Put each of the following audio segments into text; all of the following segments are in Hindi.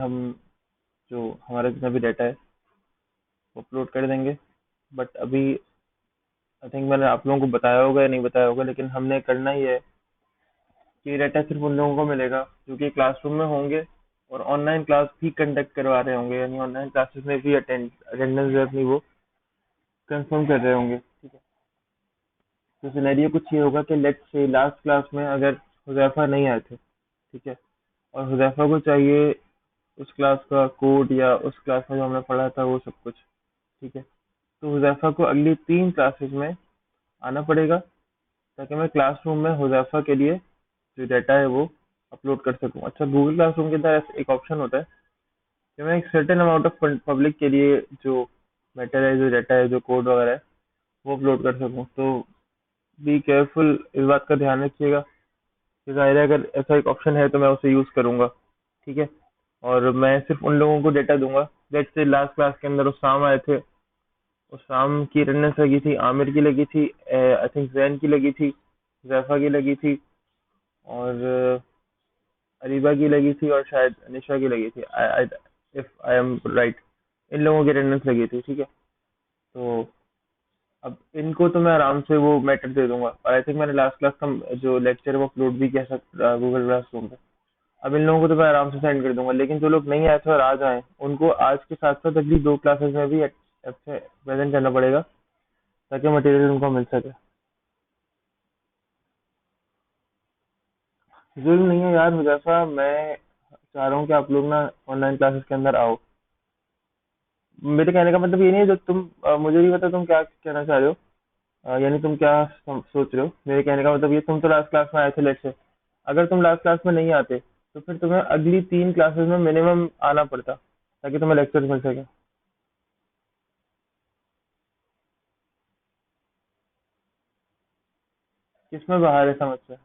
हम जो हमारा जितना भी डाटा है वो अपलोड कर देंगे। बट अभी आई थिंक मैंने आप लोगों को बताया होगा या नहीं बताया होगा, लेकिन हमने करना ही है कि डाटा सिर्फ उन लोगों को मिलेगा जो कि क्लासरूम में होंगे और ऑनलाइन क्लास भी कंडक्ट करवा रहे होंगे, यानी ऑनलाइन क्लासेस में भी अटेंडेंस अपनी वो कंफर्म कर रहे होंगे। ठीक है। तो सिनेरियो कुछ ये होगा कि लेट्स से लास्ट क्लास में अगर हुजैफा नहीं आए थे, ठीक है, और हुजैफा को चाहिए उस क्लास का कोड या उस क्लास में जो हमने पढ़ा था वो सब कुछ, ठीक है, तो हुजैफा को अगली 3 क्लासेस में आना पड़ेगा ताकि मैं क्लासरूम में हुजैफा के लिए जो डाटा है वो अपलोड कर सकूं। अच्छा, गूगल क्लासरूम के अंदर एक ऑप्शन होता है कि मैं एक सर्टेन अमाउंट ऑफ पब्लिक के लिए जो मैटर है, जो डाटा है, जो कोड वगैरह है, वो अपलोड कर सकूं। तो बी केयरफुल, इस बात का ध्यान रखिएगा कि ज़ाहिर है अगर ऐसा एक ऑप्शन है तो मैं उसे यूज़ करूंगा। ठीक है। और मैं सिर्फ उन लोगों को डेटा दूंगा। लेट्स से लास्ट क्लास के अंदर उसाम आए थे, उसाम की अटेंडेंस लगी थी, आमिर की लगी थी, आई थिंक जैन की लगी थी, जैफा की लगी थी, और अरीबा की लगी थी, और शायद अनिशा की लगी थी, इफ आई एम राइट। इन लोगों की अटेंडेंस लगी थी। ठीक है। तो अब इनको तो मैं आराम से वो मैटर दे दूंगा, और आई थिंक मैंने लास्ट क्लास का जो लेक्चर है वो अपलोड भी किया था गूगल क्लासरूम पे। अब इन लोगों को तो मैं आराम से सेंड कर दूंगा, लेकिन जो लोग नहीं आए थे और आज आए उनको आज के साथ साथ अगली 2 क्लासेस में भी प्रेजेंट करना पड़ेगा ताकि मटेरियल उनको मिल सके। जुल्म नहीं है यार मुजफ्फर, मैं चाह रहा हूँ कि आप लोग ना ऑनलाइन क्लासेस के अंदर आओ। मेरे कहने का मतलब ये नहीं है जो तुम मुझे नहीं पता तुम क्या कहना चाह रहे हो, यानी तुम क्या सोच रहे हो। मेरे कहने का मतलब ये, तुम तो लास्ट क्लास में आए थे लेट से, अगर तुम लास्ट क्लास में नहीं आते तो फिर तुम्हें अगली 3 क्लासेस में मिनिमम आना पड़ता ताकि तुम्हें लेक्चर मिल सके। किसमें बाहर है समझ से?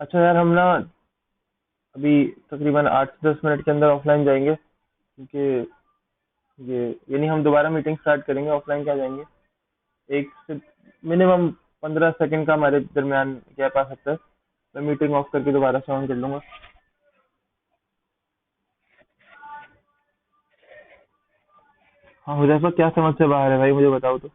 अच्छा यार, हम ना अभी तकरीबन 8 से 10 मिनट के अंदर ऑफलाइन जाएंगे, क्योंकि ये यानी हम दोबारा मीटिंग स्टार्ट करेंगे। ऑफलाइन क्या जाएंगे, एक से मिनिमम 15 सेकंड का हमारे दरमियान गैप आ सकता है। मैं मीटिंग ऑफ करके दोबारा से ऑन कर लूंगा। हाँ हुजैफा, क्या समझ से बाहर है भाई, मुझे बताओ तो।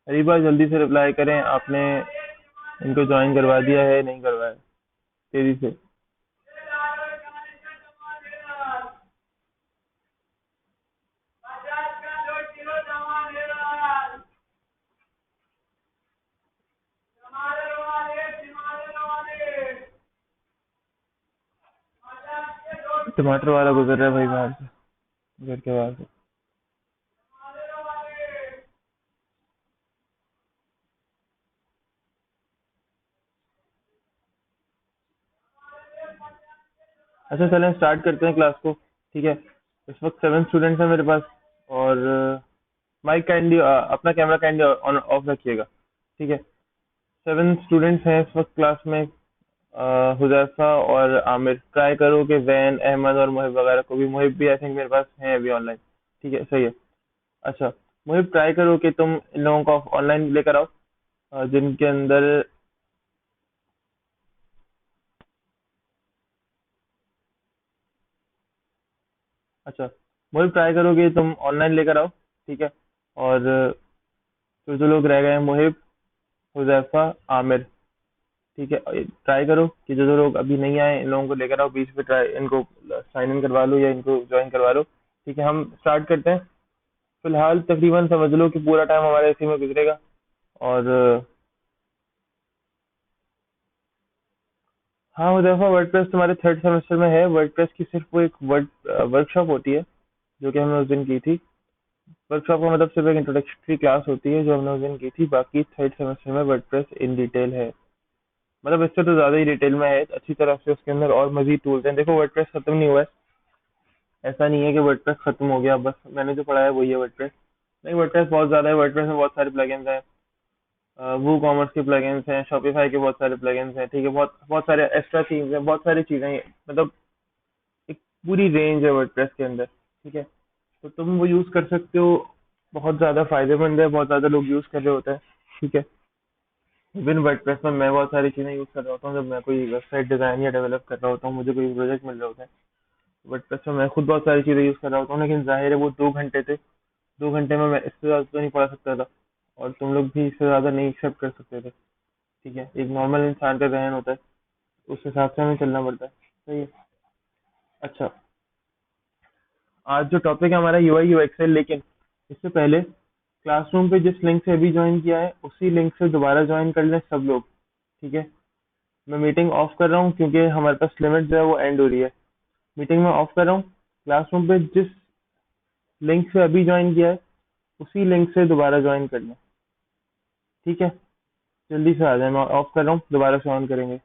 अरे बार जल्दी से रिप्लाई करें, आपने इनको ज्वाइन करवा दिया है नहीं करवाया, तेजी से। टमाटर वाला गुजर रहा है भाई बाहर से, घर के बाहर से। अच्छा चलें, स्टार्ट करते हैं क्लास को। ठीक है। इस वक्त 7 स्टूडेंट्स हैं मेरे पास, और माइक काइंडली अपना कैमरा काइंडली ऑन ऑफ रखिएगा। ठीक है। 7 स्टूडेंट्स हैं इस वक्त क्लास में। हुदैफा और आमिर, ट्राई करो कि वैन, अहमद और मुहिब वगैरह को भी, मुहिब भी आई थिंक मेरे पास है अभी ऑनलाइन। ठीक है, सही है। अच्छा, मुहिब ट्राई करो कि तुम इन लोगों को ऑनलाइन लेकर आओ, जिनके अंदर। अच्छा, मुहिब ट्राई करो कि तुम ऑनलाइन लेकर आओ। ठीक है। और जो लोग रह गए हैं, मुहिब, हुदैफा, आमिर, ठीक है, ट्राई करो कि जो जो लोग अभी नहीं आए इन लोगों को लेकर आओ बीच में, ट्राई इनको साइन इन करवा लो या इनको ज्वाइन करवा लो। ठीक है, हम स्टार्ट करते हैं। फिलहाल तकरीबन समझ लो कि पूरा टाइम हमारे इसी में गुजरेगा। और हाँ हुदैफा, वर्डप्रेस तुम्हारे 3rd सेमेस्टर में है। वर्डप्रेस की सिर्फ वो एक वर्कशॉप होती है जो कि हमने उस दिन की थी। वर्कशॉप का मतलब सिर्फ एक इंट्रोडक्टरी क्लास होती है जो हमने उस दिन की थी। बाकी 3rd सेमेस्टर में वर्डप्रेस इन डिटेल है, मतलब इससे तो ज्यादा ही डिटेल में है, अच्छी तरह से उसके अंदर और मजीद टूल्स हैं। देखो, वर्डप्रेस खत्म नहीं हुआ है, ऐसा नहीं है कि वर्डप्रेस खत्म हो गया, बस मैंने जो पढ़ा है वही है वर्डप्रेस। नहीं, वर्डप्रेस बहुत ज्यादा है, वर्डप्रेस में बहुत सारे प्लगइन्स हैं। वो कॉमर्स के प्लगइन्स हैं, शॉपिफाई के बहुत सारे प्लगइन्स हैं, ठीक है, बहुत बहुत सारे एक्स्ट्रा थीम्स हैं, बहुत सारी चीजें हैं, मतलब एक पूरी रेंज है वर्डप्रेस के अंदर, ठीक है। तो तुम वो यूज कर सकते हो, बहुत ज्यादा फायदेमंद है, बहुत ज्यादा लोग यूज कर रहे होते हैं, ठीक है। इवन वर्डप्रेस में मैं बहुत सारी चीजें यूज कर रहा होता हूँ, जब मैं कोई वेबसाइट डिजाइन या डेवलप कर रहा होता हूँ, मुझे कोई प्रोजेक्ट मिल रहे होते हैं, वर्डप्रेस में मैं खुद बहुत सारी चीजें यूज कर रहा होता हूँ, लेकिन जाहिर है वो 2 घंटे थे, 2 घंटे में मैं इससे ज्यादा तो नहीं पढ़ा सकता था, और तुम लोग भी इससे ज्यादा नहीं एक्सेप्ट कर सकते थे, ठीक है। एक नॉर्मल इंसान का जहन होता है, उस हिसाब से हमें चलना पड़ता है, सही है। अच्छा, आज जो टॉपिक है हमारा यूआई यूएक्स है, लेकिन इससे पहले क्लासरूम पे जिस लिंक से अभी ज्वाइन किया है उसी लिंक से दोबारा ज्वाइन कर लें सब लोग, ठीक है। मैं मीटिंग ऑफ कर रहा हूँ क्योंकि हमारे पास लिमिट जो है वो एंड हो रही है। मीटिंग में ऑफ कर रहा हूँ। क्लासरूम पे जिस लिंक से अभी ज्वाइन किया है उसी लिंक से दोबारा ज्वाइन कर लें, ठीक है। जल्दी से आ जाए, मैं ऑफ कर रहा हूँ, दोबारा से ऑन करेंगे।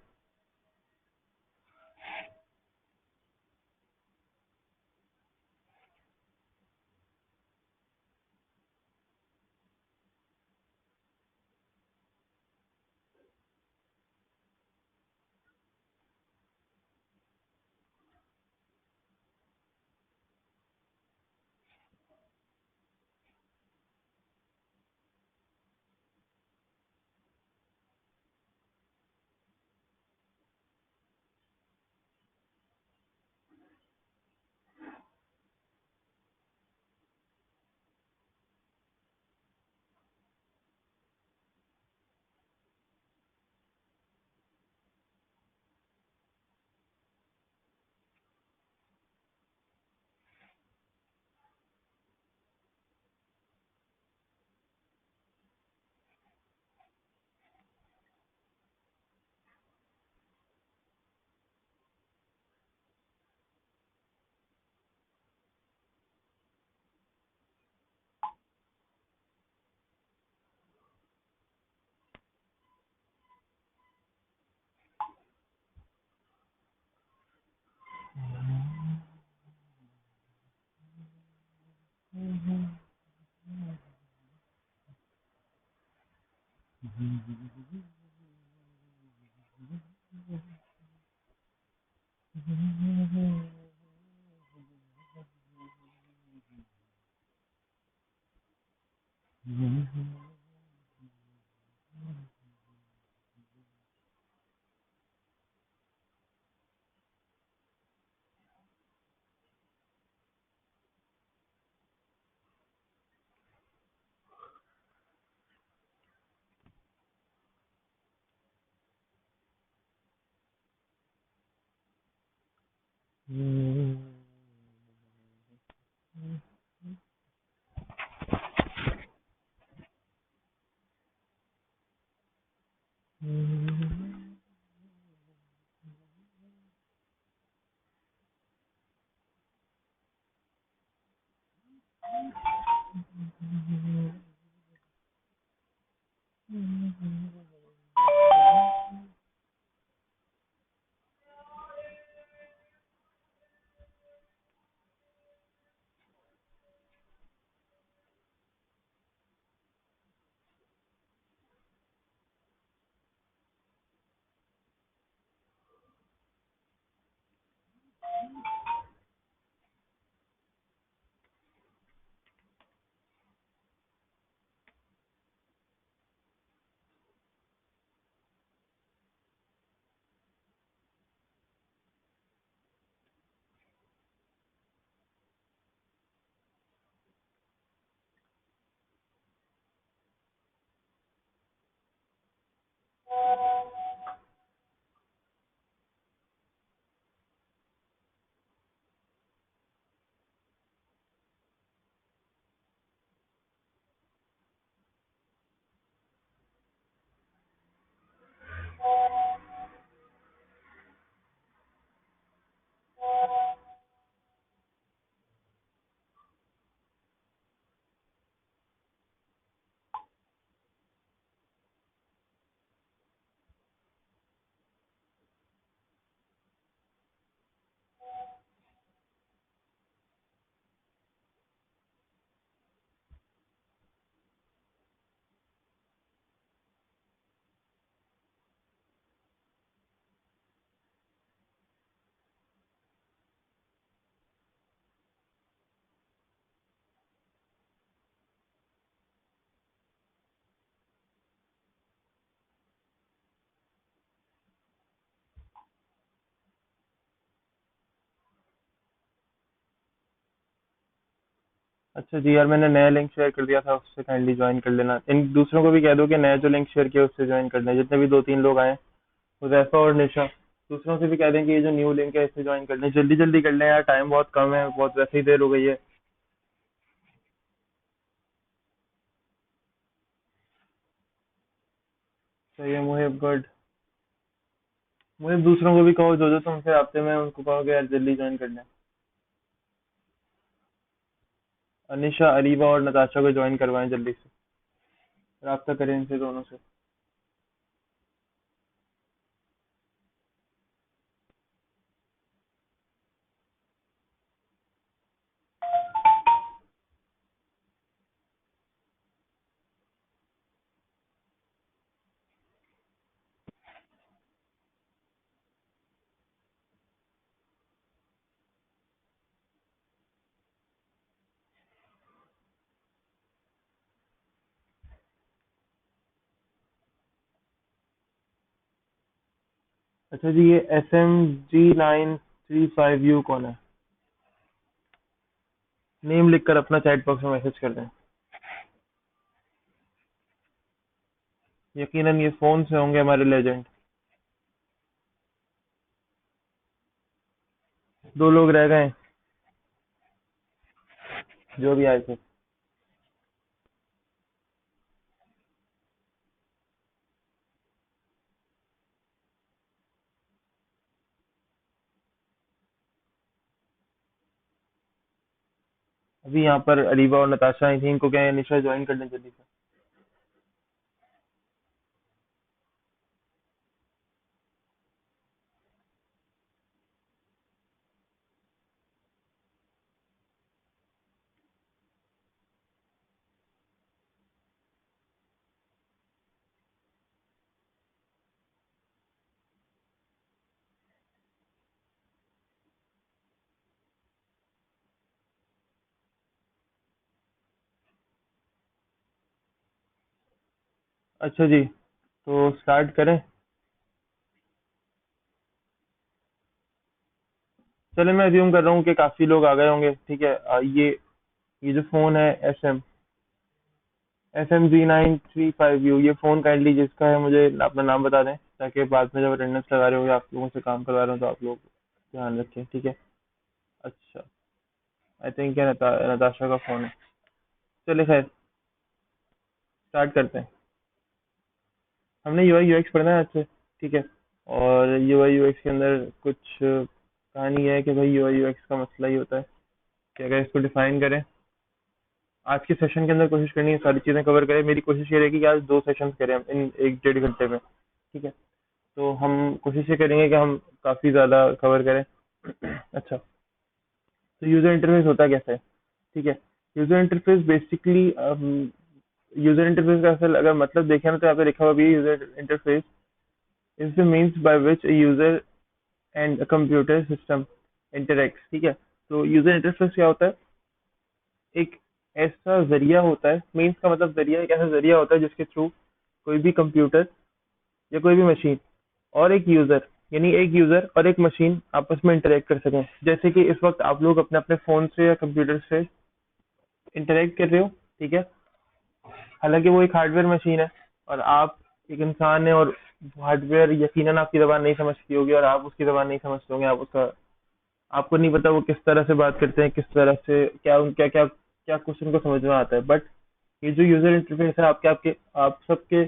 अच्छा जी यार, मैंने नया लिंक शेयर कर दिया था, उससे काइंडली ज्वाइन कर लेना। इन दूसरों को भी कह दो कि नया जो लिंक शेयर किया उससे ज्वाइन करना है, जितने भी दो तीन लोग आए, हुजैफा और निशा। दूसरों से भी कह दें कि ये जो न्यू लिंक है इससे ज्वाइन कर लें, जल्दी जल्दी कर लें यार, टाइम बहुत कम है, बहुत वैसे ही देर हो गई है। सही है मुहिब, गुड। मुहिब, दूसरों को भी कहो, जो जो तुमसे हफ्ते में उनको कहो कि यार जल्दी ज्वाइन कर लें। अनिशा, अरीबा और नताशा को ज्वाइन करवाएं जल्दी से, राब्ता करें इनसे दोनों से। अच्छा जी, ये SMG935U कौन है? नेम लिखकर अपना चैट बॉक्स में मैसेज कर दें। यकीनन ये फोन से होंगे हमारे लेजेंड। दो लोग रह गए हैं, जो भी आए थे। अभी यहाँ पर अरीबा और नताशा आई थी, इनको क्या है, निशा ज्वाइन कर लें जल्दी से। अच्छा जी, तो स्टार्ट करें। चले, मैं अज्यूम कर रहा हूँ कि काफी लोग आ गए होंगे, ठीक है। ये जो फोन है, SMG935U, ये फोन काइंडली जिसका है मुझे अपना नाम बता दें, ताकि बाद में जब अटेंडेंस लगा रहे हो या आप लोगों से काम करवा रहे हो तो आप लोग ध्यान रखें, ठीक है। अच्छा, आई थिंक ये नताशा का फोन है। चलिए खैर, स्टार्ट करते हैं। हमने यूआई यूएक्स पढ़ना है आज से, ठीक है। और यूआई यूएक्स के अंदर कुछ कहानी है कि भाई यूआई यूएक्स का मसला ही होता है कि अगर इसको डिफाइन करें, आज के सेशन के अंदर कोशिश करनी है सारी चीज़ें कवर करें। मेरी कोशिश ये रहेगी कि आज दो सेशन करें हम इन एक डेढ़ घंटे में, ठीक है। तो हम कोशिश ये करेंगे कि हम काफ़ी ज़्यादा कवर करें। अच्छा, तो यूज़र इंटरफेस होता कैसा है, ठीक है। User interface basically, user interface का असल अगर मतलब देखें ना, तो यहाँ पे लिखा हुआ भी है, user interface is the means by which user and computer system interact, ठीक है। तो यूज़र इंटरफेस क्या होता है? एक ऐसा जरिया होता है, मीन्स का मतलब जरिया, एक ऐसा जरिया होता है जिसके थ्रू कोई भी कंप्यूटर या कोई भी मशीन और एक यूजर, यानी एक यूजर और एक मशीन आपस में इंटरेक्ट कर सकें। जैसे कि इस वक्त आप लोग अपने अपने फोन से या कंप्यूटर से इंटरेक्ट कर रहे हो, ठीक है। हालांकि वो एक हार्डवेयर मशीन है और आप एक इंसान है, और हार्डवेयर यकीनन आपकी जबान नहीं समझती होगी और आप उसकी जबान नहीं समझते होंगे। आप उसका, आपको नहीं पता वो किस तरह से बात करते हैं, किस तरह से क्या क्या क्या क्या कुछ उनको समझ में आता है। बट ये जो यूजर इंटरफेस है, आपके आपके आप सबके,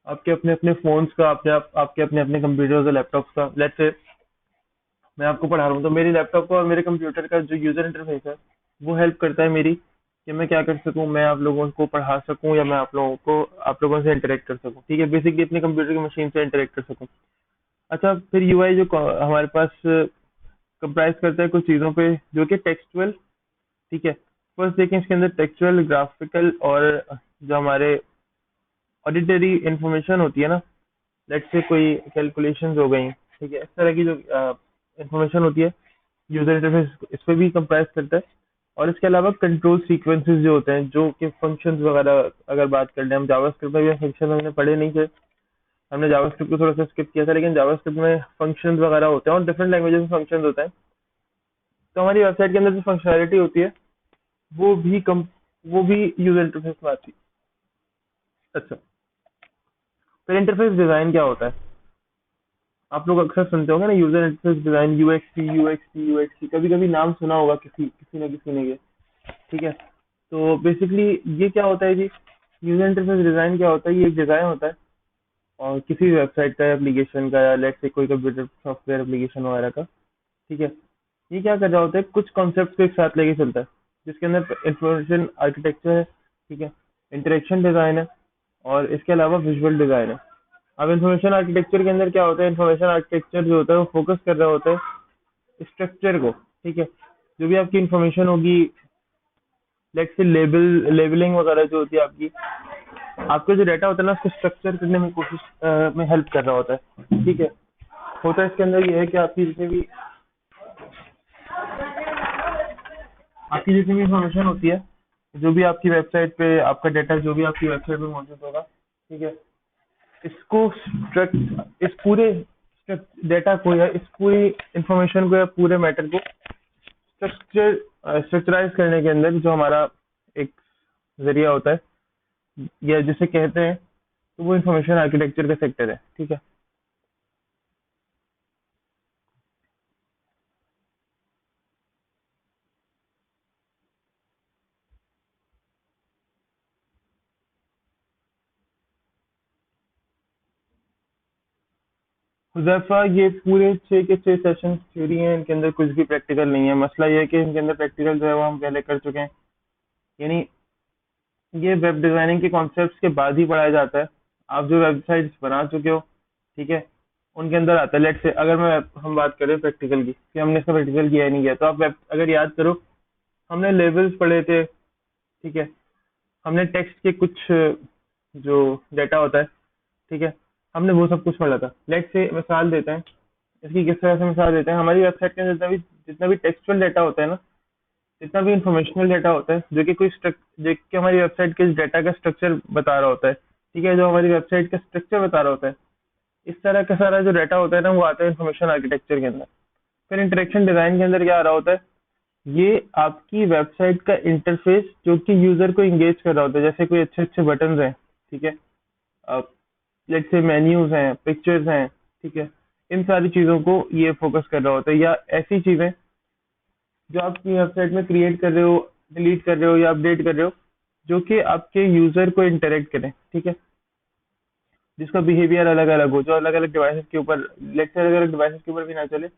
आपके अपने अपने फोन्स का, आपके अपने अपने कंप्यूटर्स और लैपटॉप्स का, लेट्स से मैं आपको पढ़ा रहा हूँ, तो मेरे लैपटॉप का और मेरे कंप्यूटर का जो यूजर इंटरफेस है, वो हेल्प करता है मेरी कि मैं क्या कर सकूँ, मैं आप लोगों को पढ़ा सकूँ या मैं आप लोगों को, आप लोगों से इंटरेक्ट कर सकूँ, ठीक है। बेसिकली अपने कंप्यूटर की मशीन से इंटरेक्ट कर सकूँ। अच्छा, फिर यूआई जो हमारे पास कंप्राइज करता है कुछ चीज़ों पे, जो कि टेक्सचुअल, ठीक है। फर्स्ट देखें, इसके अंदर टेक्सचुअल, ग्राफिकल और जो हमारे ऑडिटरी इंफॉर्मेशन होती है ना, लेट से कोई कैलकुलेशंस हो गई, ठीक है, इस तरह की जो इंफॉर्मेशन होती है, यूजर इंटरफेस इस पे भी कंप्राइज करता है। और इसके अलावा कंट्रोल सीक्वेंसेस जो होते हैं, जो कि फंक्शंस वगैरह, अगर बात कर लें हम जावास्क्रिप्ट में भी, फंक्शन हमने पढ़े नहीं थे, हमने जावास्क्रिप्ट को थोड़ा सा स्किप किया था, लेकिन जावास्क्रिप्ट में फंक्शंस वगैरह होते हैं और डिफरेंट लैंग्वेजेस में फंक्शंस होते हैं। तो हमारी वेबसाइट के अंदर जो फंक्शनैलिटी होती है, वो भी कम वो भी यूजर इंटरफेस में आती है। अच्छा, फिर इंटरफेस डिजाइन क्या होता है? आप लोग अक्सर सुनते होंगे ना, user interface design, UX UX UX, कभी कभी नाम सुना होगा किसी किसी न किसी ने ये। ठीक है, तो बेसिकली ये क्या होता है जी? यूजर इंटरफेस डिजाइन क्या होता है? ये एक डिजाइन होता है और किसी वेबसाइट का, एप्लीकेशन का, या लेट्स से कोई कंप्यूटर सॉफ्टवेयर एप्लीकेशन वगैरह का। ठीक है, ये क्या कर रहा होता है, कुछ कॉन्सेप्ट को एक साथ लेके चलता है, जिसके अंदर इंफॉर्मेशन आर्किटेक्चर है। ठीक है, इंटरेक्शन डिजाइन है, और इसके अलावा विजुअल डिजाइन है। अब इंफॉर्मेशन आर्किटेक्चर के अंदर क्या होता है? इंफॉर्मेशन आर्किटेक्चर जो होता है वो फोकस कर रहा होता है स्ट्रक्चर को। ठीक है, जो भी आपकी इंफॉर्मेशन होगी, लेट्स से लेबलिंग वगैरह जो होती है आपकी, आपका जो डाटा होता है ना, उसको स्ट्रक्चर करने में कोशिश में हेल्प कर रहा होता है। ठीक है, होता है इसके अंदर ये है कि आपकी जितनी भी इंफॉर्मेशन होती है, जो भी आपकी वेबसाइट पे आपका डाटा, जो भी आपकी वेबसाइट पे मौजूद होगा, ठीक है, इसको स्ट्रक्ट इस पूरे डेटा को, या इस पूरी इंफॉर्मेशन को, या पूरे मैटर को स्ट्रक्चराइज करने के अंदर जो हमारा एक जरिया होता है, या जिसे कहते हैं, तो वो इंफॉर्मेशन आर्किटेक्चर का सेक्टर है। ठीक है, हुज़ैफ़ा, ये पूरे 6 के 6 सेशन थ्योरी हैं, इनके अंदर कुछ भी प्रैक्टिकल नहीं है। मसला ये है कि इनके अंदर प्रैक्टिकल जो है वो हम पहले कर चुके हैं। यानी ये वेब डिजाइनिंग के कॉन्सेप्ट्स के बाद ही पढ़ाया जाता है। आप जो वेबसाइट्स बना चुके हो, ठीक है, उनके अंदर आता है। लेट्स से अगर हम बात करें प्रैक्टिकल की, कि हमने इसका प्रैक्टिकल किया ही नहीं किया, तो आप अगर याद करो, हमने लेबल्स पढ़े थे। ठीक है, हमने टेक्स्ट के कुछ जो डाटा होता है, ठीक है, हमने वो सब कुछ पढ़ा था। लेट्स से मिसाल देते हैं, इसकी किस तरह से मिसाल देते हैं, हमारी वेबसाइट के अंदर जितना भी टेक्सचुअल डाटा होता है ना, जितना भी इंफॉर्मेशनल डाटा होता है, जो कि जो कि हमारी वेबसाइट के डाटा का स्ट्रक्चर बता रहा होता है। ठीक है, जो हमारी वेबसाइट का स्ट्रक्चर बता रहा होता है, इस तरह का सारा जो डाटा होता है ना, वो आता है इंफॉर्मेशन आर्किटेक्चर के अंदर। फिर इंटरेक्शन डिजाइन के अंदर क्या आ रहा होता है? ये आपकी वेबसाइट का इंटरफेस, जो कि यूजर को इंगेज कर रहा होता है। जैसे कोई अच्छे अच्छे बटन हैं, ठीक है, लेट्स से मेन्यूज हैं, पिक्चर्स हैं, ठीक है, इन सारी चीजों को ये फोकस कर रहा होता है। या ऐसी चीजें जो आप अपनी वेबसाइट में क्रिएट कर रहे हो, डिलीट कर रहे हो, या अपडेट कर रहे हो, जो कि आपके यूजर को इंटरेक्ट करें। ठीक है, जिसका बिहेवियर अलग अलग हो, जो अलग अलग डिवाइसेस के ऊपर, लेट्स से अलग अलग डिवाइसेस के ऊपर भी ना चले,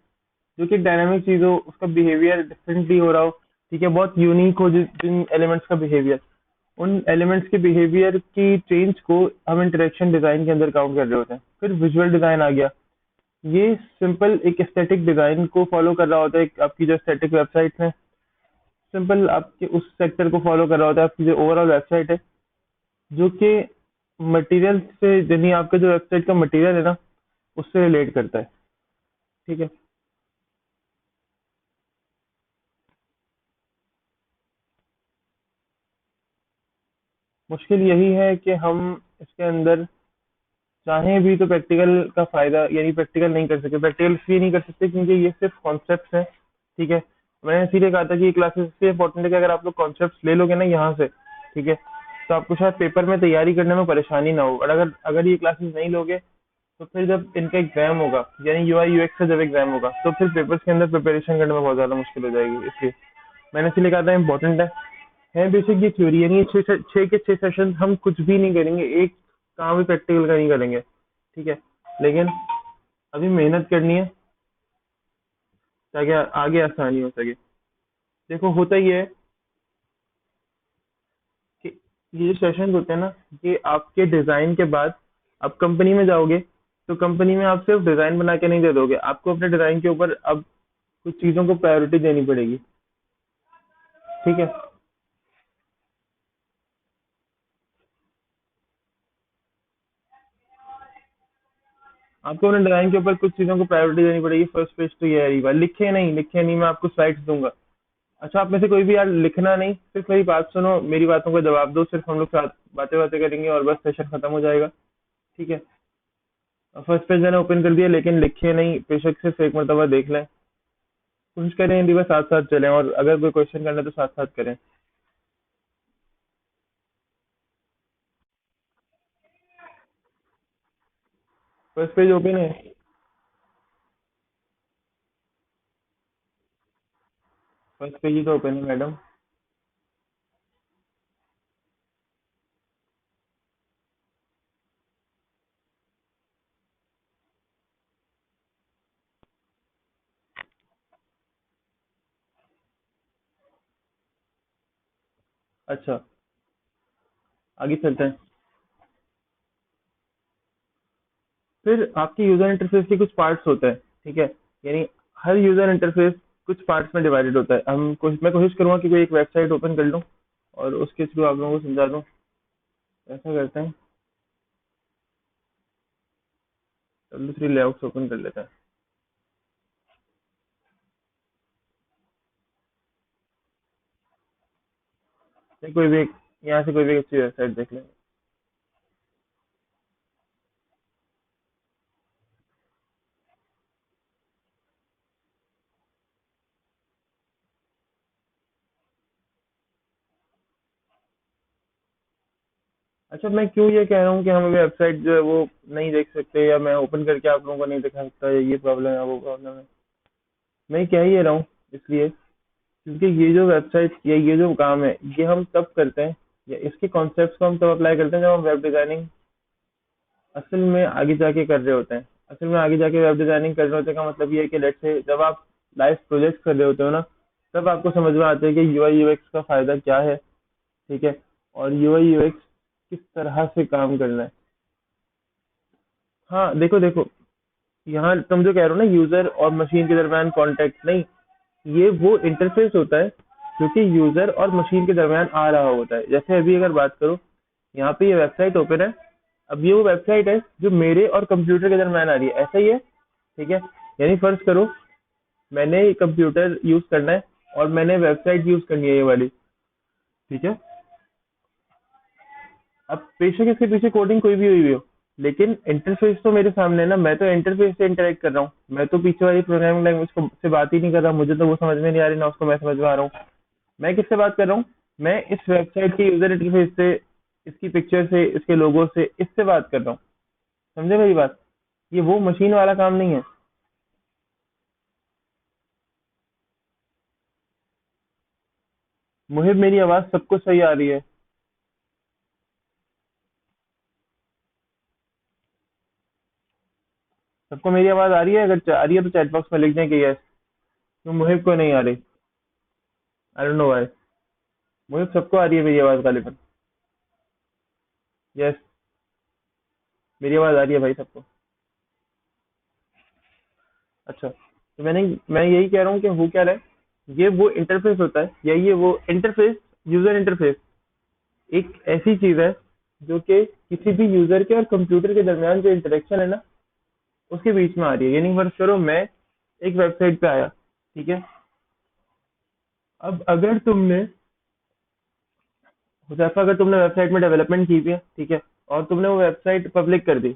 जो कि डायनामिक चीज हो, उसका बिहेवियर डिफरेंटली हो रहा हो। ठीक है, बहुत यूनिक हो जिन एलिमेंट्स का बिहेवियर, उन एलिमेंट्स के बिहेवियर की चेंज को हम इंटरेक्शन डिजाइन के अंदर काउंट कर रहे होते हैं। फिर विजुअल डिजाइन आ गया। ये सिंपल एक एस्थेटिक डिजाइन को फॉलो कर रहा होता है। आपकी जो एस्थेटिक वेबसाइट है, सिंपल आपके उस सेक्टर को फॉलो कर रहा होता है। आपकी जो ओवरऑल वेबसाइट है, जो कि मटेरियल से, यानी आपका जो वेबसाइट का मटेरियल है ना, उससे रिलेट करता है। ठीक है, मुश्किल यही है कि हम इसके अंदर चाहें भी तो प्रैक्टिकल का फायदा, यानी प्रैक्टिकल नहीं कर सकते। प्रैक्टिकल इसलिए नहीं कर सकते क्योंकि ये सिर्फ कॉन्सेप्ट है। ठीक है, मैंने इसीलिए कहा था कि ये क्लासेस इसलिए इंपॉर्टेंट है कि अगर आप लोग कॉन्सेप्ट ले लोगे ना यहाँ से, ठीक है, तो आपको शायद पेपर में तैयारी करने में परेशानी ना हो। और अगर अगर ये क्लासेस नहीं लोगे, तो फिर जब इनका एग्जाम होगा, यानी यूआई यूएक्स का जब एग्जाम होगा, तो फिर पेपर्स के अंदर प्रिपरेशन करने में बहुत ज्यादा मुश्किल हो जाएगी। इसलिए मैंने इसलिए कहा था इंपॉर्टेंट है बेसिक ये थ्योरी। यानी 6 के 6 सेशन हम कुछ भी नहीं करेंगे, एक काम भी प्रैक्टिकल का नहीं करेंगे। ठीक है, लेकिन अभी मेहनत करनी है ताकि आगे आसानी हो सके। देखो, होता ये है कि ये जो सेशन होते हैं ना, ये आपके डिजाइन के बाद आप कंपनी में जाओगे, तो कंपनी में आप सिर्फ डिजाइन बना के नहीं दे दोगे, आपको अपने डिजाइन के ऊपर अब कुछ चीजों को प्रायोरिटी देनी पड़ेगी। ठीक है, आपको अपने डिजाइन के ऊपर कुछ चीजों को प्रायोरिटी देनी पड़ेगी। फर्स्ट पेज तो ये है, बात लिखे नहीं, मैं आपको स्लाइड्स दूंगा। अच्छा, आप में से कोई भी यार लिखना नहीं, सिर्फ मेरी बात सुनो, मेरी बातों का जवाब दो, सिर्फ हम लोग साथ बातें बातें करेंगे और बस सेशन खत्म हो जाएगा। ठीक है, फर्स्ट पेज मैंने ओपन कर दिया, लेकिन लिखे नहीं, बेशक सिर्फ एक मरतबा देख लें। कोशिश करें हिंदी में साथ साथ चलें, और अगर कोई क्वेश्चन करना है तो साथ साथ करें। फर्स्ट पेज ओपन है। फर्स्ट पेज ही तो ओपन है मैडम। अच्छा, आगे चलते हैं। फिर आपके यूजर इंटरफेस के कुछ पार्ट्स होते हैं, ठीक है। यानी हर यूजर इंटरफेस कुछ पार्ट्स में डिवाइडेड होता है। मैं कोशिश करूंगा कि कोई एक वेबसाइट ओपन कर लूं और उसके थ्रू आप लोगों को समझा दूं। ऐसा करते हैं, W3 लेआउट्स ओपन कर लेते हैं। कोई भी यहाँ से कोई भी अच्छी वेबसाइट देख लेंगे। अच्छा, मैं क्यों ये कह रहा हूँ कि हम वेबसाइट जो है वो नहीं देख सकते, या मैं ओपन करके आप लोगों को नहीं दिखा सकता, या ये प्रॉब्लम है वो प्रॉब्लम है, मैं कह ही रहा हूँ इसलिए क्योंकि ये जो वेबसाइट या ये जो काम है ये हम तब करते हैं, या इसके कॉन्सेप्ट्स को हम तब अप्लाई करते हैं जब हम वेब डिजाइनिंग असल में आगे जाके कर रहे होते हैं। असल में आगे जाके वेब डिजाइनिंग कर रहे होते हैं का मतलब ये है कि लेट्स से जब आप लाइव प्रोजेक्ट कर रहे होते हो ना, तब आपको समझ में आता है कि यूआई यूएक्स का फायदा क्या है, ठीक है, और यूआई यूएक्स किस तरह से काम करना है। हाँ, देखो देखो, यहाँ तुम जो कह रहे हो ना यूजर और मशीन के दरमियान कांटेक्ट नहीं, ये वो इंटरफेस होता है जो कि यूजर और मशीन के दरमियान आ रहा होता है। जैसे अभी अगर बात करो, यहाँ पे ये वेबसाइट ओपन है। अब ये वो वेबसाइट है जो मेरे और कंप्यूटर के दरमियान आ रही है, ऐसा ही है, ठीक है। यानी फर्ज करो मैंने कंप्यूटर यूज करना है और मैंने वेबसाइट यूज करनी है ये वाली, ठीक है। अब बेशक इसके पीछे कोडिंग कोई भी हुई हो, लेकिन इंटरफेस तो मेरे सामने है ना, मैं तो इंटरफेस से इंटरेक्ट कर रहा हूँ। मैं तो पीछे वाली प्रोग्रामिंग लैंग्वेज को से बात ही नहीं कर रहा, मुझे तो वो समझ में नहीं आ रही ना उसको मैं समझ में आ रहा हूँ। मैं किससे बात कर रहा हूँ? मैं इस वेबसाइट के यूजर इंटरफेस से, इसकी पिक्चर से, इसके लोगो से, इससे बात कर रहा हूँ। समझे मेरी बात? ये वो मशीन वाला काम नहीं है। मुहिब, मेरी आवाज सबको सही आ रही है? सबको मेरी आवाज आ रही है? अगर आ रही है तो चैट बॉक्स में लिख दें कि यस। तो मुहिब को नहीं आ रही, आई डोंट नो व्हाई। मुहिब, सबको आ रही है मेरी आवाज गालिबन। यस, मेरी आवाज आ रही है भाई सबको। अच्छा, तो मैं यही कह रहा हूँ कि वो क्या रहा है, ये वो इंटरफेस होता है, या ये वो इंटरफेस, यूजर इंटरफेस एक ऐसी चीज है जो कि किसी भी यूजर के और कंप्यूटर के दरमियान जो इंटरेक्शन है ना, उसके बीच में आ रही है। यानी फर्ज करो मैं एक वेबसाइट पे आया, ठीक है। अब अगर तुमने, हुजैफा, अगर तुमने वेबसाइट में डेवलपमेंट की भी है, ठीक है, और तुमने वो वेबसाइट पब्लिक कर दी,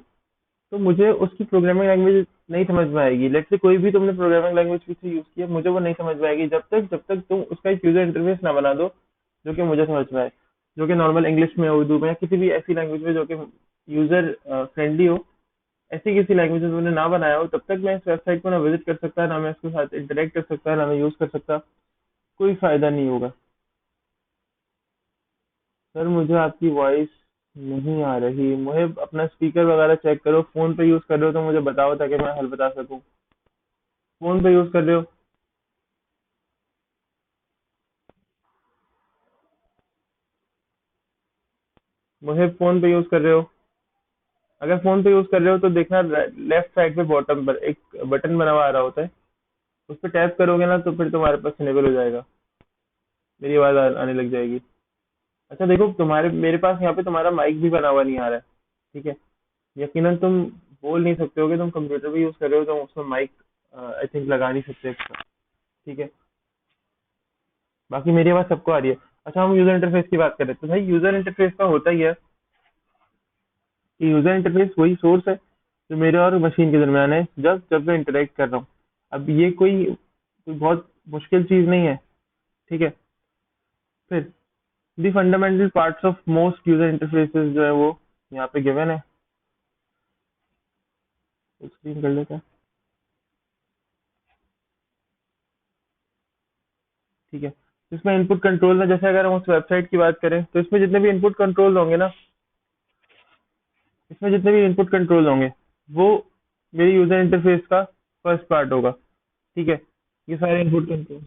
तो मुझे उसकी प्रोग्रामिंग लैंग्वेज नहीं समझ में आएगी। लेट्स से कोई भी तुमने प्रोग्रामिंग लैंग्वेज पीछे यूज किया, मुझे वो नहीं समझ में आएगी जब तक तुम उसका एक यूजर इंटरफेस ना बना दो जो कि मुझे समझ में आए, जो कि नॉर्मल इंग्लिश में, उर्दू में, या किसी भी ऐसी लैंग्वेज में जो कि यूजर फ्रेंडली हो। ऐसी किसी लैंग्वेज में तुमने ना बनाया हो, तब तक मैं इस वेबसाइट को ना विजिट कर सकता, ना मैं इसके साथ इंटरेक्ट कर सकता, ना मैं यूज कर सकता। कोई फायदा नहीं होगा। सर, मुझे आपकी वॉइस नहीं आ रही। मुझे अपना स्पीकर वगैरह चेक करो। फोन पे यूज कर रहे हो तो मुझे बताओ ताकि मैं हल बता सकूं। फोन पे यूज कर रहे हो? मुझे फोन पे यूज कर रहे हो? अगर फोन पे यूज कर रहे हो तो देखना लेफ्ट साइड पे बॉटम पर एक बटन बना हुआ आ रहा होता है, उस पर टैप करोगे ना तो फिर तुम्हारे पास इनेबल हो जाएगा, मेरी आवाज आने लग जाएगी। अच्छा देखो, तुम्हारे मेरे पास यहाँ पे तुम्हारा माइक भी बना हुआ नहीं आ रहा है, ठीक है। यकीनन तुम बोल नहीं सकते हो कि तुम कंप्यूटर भी यूज कर रहे हो, तो उसमें माइक आई थिंक लगा नहीं सकते, ठीक है। बाकी मेरी आवाज सबको आ रही है। अच्छा, हम यूजर इंटरफेस की बात कर रहे थे, तो भाई यूजर इंटरफेस का होता ही है कि यूजर इंटरफेस वही सोर्स है जो मेरे और मशीन के दरमियान है जब जब मैं इंटरेक्ट कर रहा हूँ। अब ये कोई बहुत मुश्किल चीज नहीं है, ठीक है। फिर दी fundamental parts of most user interfaces जो है वो यहाँ पे गिवन है। स्क्रीन कर लेते हैं। ठीक है, इसमें इनपुट कंट्रोल है, जैसे अगर हम उस वेबसाइट की बात करें तो इसमें जितने भी इनपुट कंट्रोल होंगे ना, इसमें जितने भी इनपुट कंट्रोल होंगे वो मेरी यूजर इंटरफेस का फर्स्ट पार्ट होगा। ठीक है, ये सारे इनपुट कंट्रोल।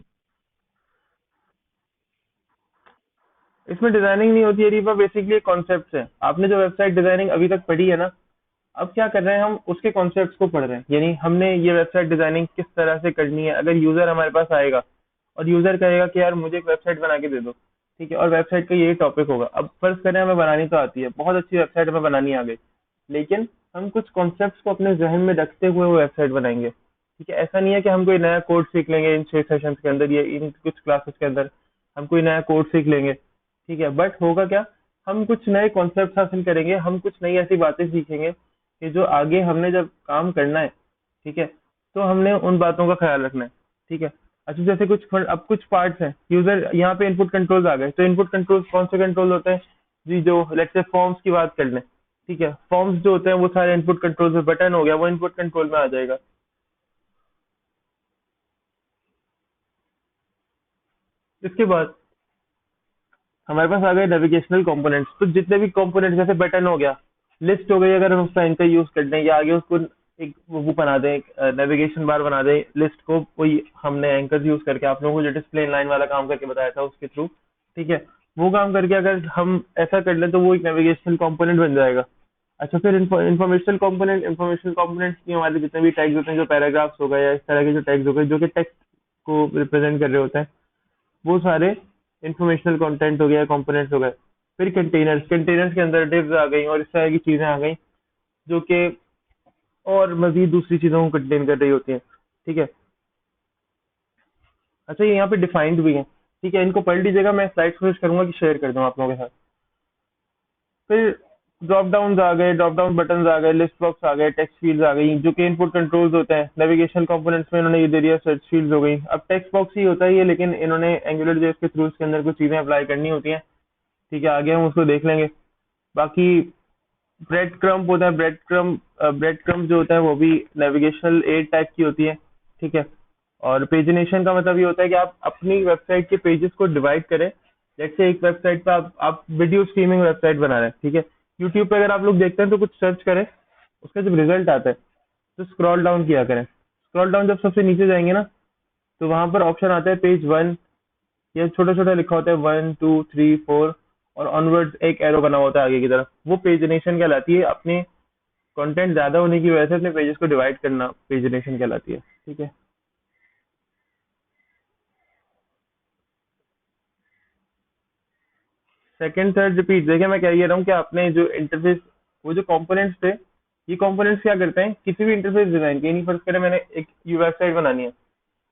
इसमें डिजाइनिंग नहीं होती है रीबा, बेसिकली कॉन्सेप्ट्स है। आपने जो वेबसाइट डिजाइनिंग अभी तक पढ़ी है ना, अब क्या कर रहे हैं हम उसके कॉन्सेप्ट्स को पढ़ रहे हैं। यानी हमने ये वेबसाइट डिजाइनिंग किस तरह से करनी है। अगर यूजर हमारे पास आएगा और यूजर कहेगा कि यार मुझे एक वेबसाइट बना के दे दो, ठीक है, और वेबसाइट का यही टॉपिक होगा। अब फर्ज करें हमें बनानी तो आती है, बहुत अच्छी वेबसाइट हमें बनानी आ गई, लेकिन हम कुछ कॉन्सेप्ट्स को अपने जहन में रखते हुए वो वेबसाइट बनाएंगे। ठीक है, ऐसा नहीं है कि हम कोई नया कोड सीख लेंगे इन 6 सेशंस के अंदर या इन कुछ क्लासेस के अंदर हम कोई नया कोड सीख लेंगे। ठीक है, बट होगा क्या, हम कुछ नए कॉन्सेप्ट हासिल करेंगे, हम कुछ नई ऐसी बातें सीखेंगे कि जो आगे हमने जब काम करना है, ठीक है, तो हमने उन बातों का ख्याल रखना है। ठीक है, अच्छा जैसे अब कुछ पार्ट्स हैं, यूजर यहाँ पे इनपुट कंट्रोल्स आ गए, तो इनपुट कंट्रोल्स कौन से कंट्रोल होते हैं जी, जो लेट्स से फॉर्म्स की बात कर लें। ठीक है, फॉर्म्स जो होते हैं वो सारे इनपुट कंट्रोल में, बटन हो गया वो इनपुट कंट्रोल में आ जाएगा। इसके बाद हमारे पास आ गए नेविगेशनल कंपोनेंट्स। तो जितने भी कंपोनेंट्स जैसे बटन हो गया, लिस्ट हो गई, अगर हम उसका एंकर यूज कर दें या आगे उसको एक वो बना दें, नेविगेशन बार बना दें लिस्ट को, कोई हमने एंकर यूज करके आप लोगों को जो डिस्प्ले लाइन वाला काम करके बताया था उसके थ्रू। ठीक है, वो काम करके अगर हम ऐसा कर लें तो वो एक नेविगेशनल कंपोनेंट बन जाएगा। अच्छा, फिर इंफॉर्मेशनल कंपोनेंट्स की हमारे जितने भी टैग्स होते हैं, जो पैराग्राफ्स हो गए या इस तरह के जो टैग्स हो गए जो कि टेक्स्ट को रिप्रेजेंट कर रहे होते हैं, वो सारे इंफॉर्मेशनल कंटेंट हो गया, कंपोनेंट्स हो गए। फिर कंटेनर्स, कंटेनर्स के अंदर डिव्स आ गई और इस तरह की चीजें आ गई जो कि और मजीद दूसरी चीजों को कंटेन कर रही होती हैं। ठीक है, अच्छा ये यहाँ पे डिफाइंड भी है। ठीक है, इनको पढ़ लीजिएगा, मैं स्लाइड कोशिश करूंगा कि शेयर कर दूं आप लोगों के साथ। फिर ड्रॉप डाउन आ गए, ड्रॉप डाउन बटन आ गए, लिस्ट बॉक्स आ गए, टेक्स्ट फील्ड्स आ गई जो कि इनपुट कंट्रोल्स होते हैं। नेविगेशन कंपोनेंट्स में इन्होंने ये दे दिया, सर्च फील्ड्स हो गई। अब टेक्स्ट बॉक्स ही होता है ये, लेकिन इन्होंने एंगुलर जेएस के थ्रू इसके अंदर कुछ चीजें अप्लाई करनी होती हैं। ठीक है, आगे हम उसको देख लेंगे। बाकी ब्रेड क्रम्प होता है, ब्रेड क्रम्प जो होता है वो भी नेविगेशनल एड टाइप की होती है। ठीक है, और पेजिनेशन का मतलब ये होता है कि आप अपनी वेबसाइट के पेजेस को डिवाइड करें। जैसे एक वेबसाइट पे आप वीडियो स्ट्रीमिंग वेबसाइट बना रहे हैं, ठीक है, यूट्यूब पे अगर आप लोग देखते हैं तो कुछ सर्च करें, उसका जब रिजल्ट आता है तो स्क्रॉल डाउन किया करें। स्क्रॉल डाउन जब सबसे नीचे जाएंगे ना, तो वहां पर ऑप्शन आता है पेज 1, ये छोटा छोटा लिखा होता है 1 2 3 4, और ऑनवर्ड्स एक एरो बना होता है आगे की तरफ, वो पेजिनेशन कहलाती है। अपने कंटेंट ज्यादा होने की वजह से अपने पेजेस को डिवाइड करना पेजिनेशन कहलाती है। ठीक है, सेकंड थर्ड रिपीट, देखिए मैं कह ये रहा हूँ कि आपने जो इंटरफेस, वो जो कंपोनेंट्स थे, ये कंपोनेंट्स क्या करते हैं किसी भी इंटरफेस डिजाइन के, नहीं फर्ज करें मैंने एक वेबसाइट बनानी है।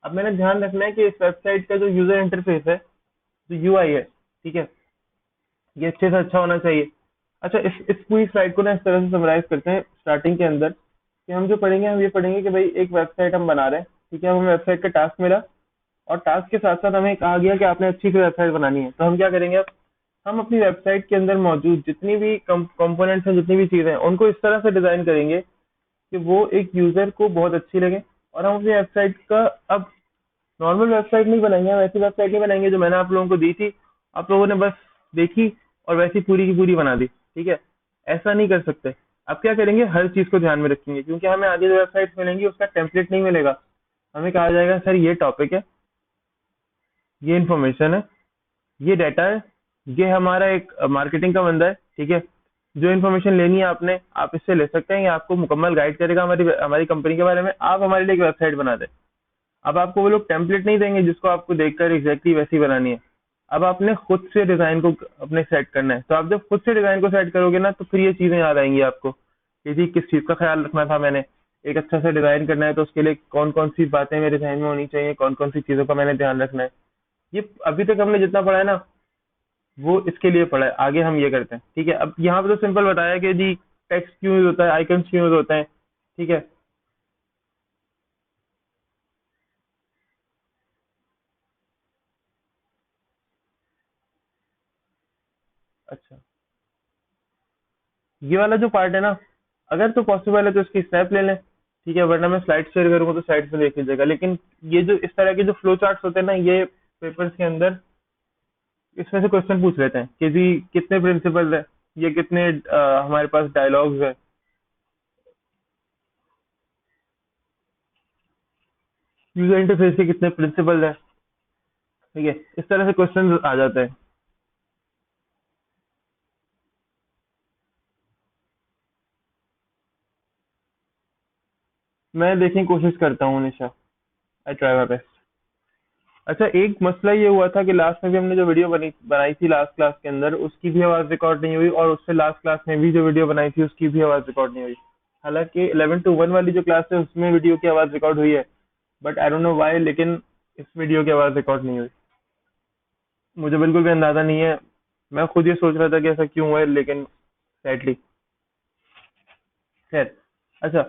अब मैंने ध्यान रखना है कि इस वेबसाइट का जो यूजर इंटरफेस है, जो यूआई है, ठीक है, ये अच्छे से अच्छा होना चाहिए। अच्छा, इस पूरी स्लाइड को ना इस तरह से समराइज करते हैं स्टार्टिंग के अंदर, कि हम जो पढ़ेंगे हम ये पढ़ेंगे कि भाई एक वेबसाइट हम बना रहे हैं। ठीक है, हमें वेबसाइट का टास्क मिला और टास्क के साथ साथ हमें कहा गया कि आपने अच्छी सी वेबसाइट बनानी है, तो हम क्या करेंगे अब, हम अपनी वेबसाइट के अंदर मौजूद जितनी भी कंपोनेंट्स हैं, जितनी भी चीजें हैं, उनको इस तरह से डिजाइन करेंगे कि वो एक यूजर को बहुत अच्छी लगे। और हम अपनी वेबसाइट का अब नॉर्मल वेबसाइट नहीं बनाएंगे, हम ऐसी वेबसाइट नहीं बनाएंगे जो मैंने आप लोगों को दी थी, आप लोगों ने बस देखी और वैसी पूरी की पूरी बना दी। ठीक है, ऐसा नहीं कर सकते। अब क्या करेंगे, हर चीज को ध्यान में रखेंगे, क्योंकि हमें आगे जो वेबसाइट मिलेंगी उसका टेम्पलेट नहीं मिलेगा। हमें कहा जाएगा सर ये टॉपिक है, ये इन्फॉर्मेशन है, ये डाटा है, ये हमारा एक मार्केटिंग का बंदा है। ठीक है, जो इन्फॉर्मेशन लेनी है आपने, आप इससे ले सकते हैं, ये आपको मुकम्मल गाइड करेगा हमारी हमारी कंपनी के बारे में, आप हमारे लिए एक वेबसाइट बना दें। अब आपको वो लोग टेम्पलेट नहीं देंगे जिसको आपको देखकर एग्जैक्टली वैसी बनानी है। अब आपने खुद से डिजाइन को अपने सेट करना है। तो आप जब खुद से डिजाइन को सेट करोगे ना, तो फिर ये चीजें याद आएंगी आपको कि जी किस चीज का ख्याल रखना था मैंने। एक अच्छा सा डिजाइन करना है तो उसके लिए कौन कौन सी बातें मेरे ध्यान में होनी चाहिए, कौन कौन सी चीजों का मैंने ध्यान रखना है। ये अभी तक हमने जितना पढ़ा है ना, वो इसके लिए पढ़ा है, आगे हम ये करते हैं। ठीक है, अब यहाँ पे तो सिंपल बताया कि जी टेक्स्ट क्यों यूज होता है, आइकन्स क्यों यूज होते हैं। ठीक है, अच्छा ये वाला जो पार्ट है ना, अगर तो पॉसिबल है तो इसकी स्टेप ले लें। ठीक है, वरना मैं स्लाइड शेयर करूंगा तो साइड में देख लीजिएगा। लेकिन ये जो इस तरह के जो फ्लो चार्ट्स होते हैं ना, ये पेपर्स के अंदर इसमें से क्वेश्चन पूछ लेते हैं कि जी कितने प्रिंसिपल है, ये कितने हमारे पास डायलॉग्स है, यूजर इंटरफेस के कितने प्रिंसिपल है। ठीक है, इस तरह से क्वेश्चन आ जाते हैं। मैं देखने की कोशिश करता हूँ निशा, आई ट्राई माय बेस्ट। अच्छा, एक मसला ये हुआ था कि लास्ट में भी हमने जो वीडियो बनाई थी लास्ट क्लास के अंदर, उसकी भी आवाज रिकॉर्ड नहीं हुई, और उससे लास्ट क्लास में भी जो वीडियो बनाई थी उसकी भी आवाज रिकॉर्ड नहीं हुई। हालांकि 11 to 1 वाली जो क्लास है उसमें वीडियो की आवाज रिकॉर्ड हुई है, but I don't know why, लेकिन इस वीडियो की आवाज रिकॉर्ड नहीं हुई। मुझे बिल्कुल भी अंदाजा नहीं है, मैं खुद ये सोच रहा था कि ऐसा क्यों हुआ है, लेकिन सैडली खैर। अच्छा,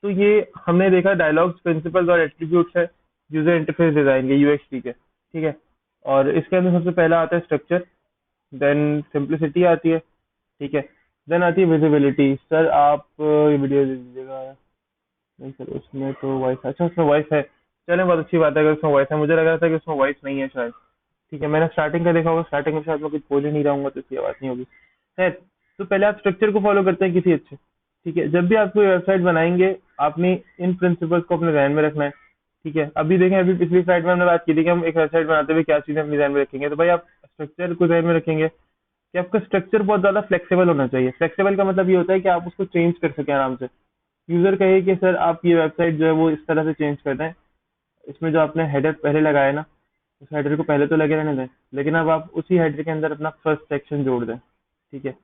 तो ये हमने देखा डायलॉग्स, प्रिंसिपल्स और एट्रीब्यूट्स है यूजर इंटरफेस डिजाइन के, यूएक्सपी के। ठीक है, और इसके अंदर सबसे पहला आता है स्ट्रक्चर, देन सिंप्लिसिटी आती है। ठीक है, देन आती है विजिबिलिटी। सर आप ये वीडियो दे दीजिएगा। नहीं सर, उसमें तो वॉइस, अच्छा उसमें वॉइस है, चलें बहुत अच्छी बात है अगर उसमें वॉइस है। मुझे लग रहा था कि उसमें वॉइस नहीं है शायद। ठीक है, मैंने स्टार्टिंग का देखा होगा, स्टार्टिंग में शायद मैं कुछ बोल ही नहीं रहा हूँ तो इसलिए आवाज नहीं होगी। खैर, तो पहले आप स्ट्रक्चर को फॉलो करते हैं किसी अच्छे। ठीक है, जब भी आप कोई वेबसाइट बनाएंगे, आपने इन प्रिंसिपल्स को अपने ध्यान में रखना है। ठीक है, अभी देखें, अभी पिछली स्लाइड में हमने बात की थी कि हम एक वेबसाइट बनाते हुए क्या चीजें अपने ध्यान में रखेंगे, तो भाई आप स्ट्रक्चर को ध्यान में रखेंगे कि आपका स्ट्रक्चर बहुत ज्यादा फ्लेक्सिबल होना चाहिए। फ्लेक्सिबल का मतलब ये होता है कि आप उसको चेंज कर सकें आराम से। यूजर कहे कि सर आप ये वेबसाइट जो है वो इस तरह से चेंज कर दें, इसमें जो आपने हेडर पहले लगाया है ना, उस हेडर को पहले तो लगे रहने दें, लेकिन अब आप उसी हेडर के अंदर अपना फर्स्ट सेक्शन जोड़ दें। ठीक है,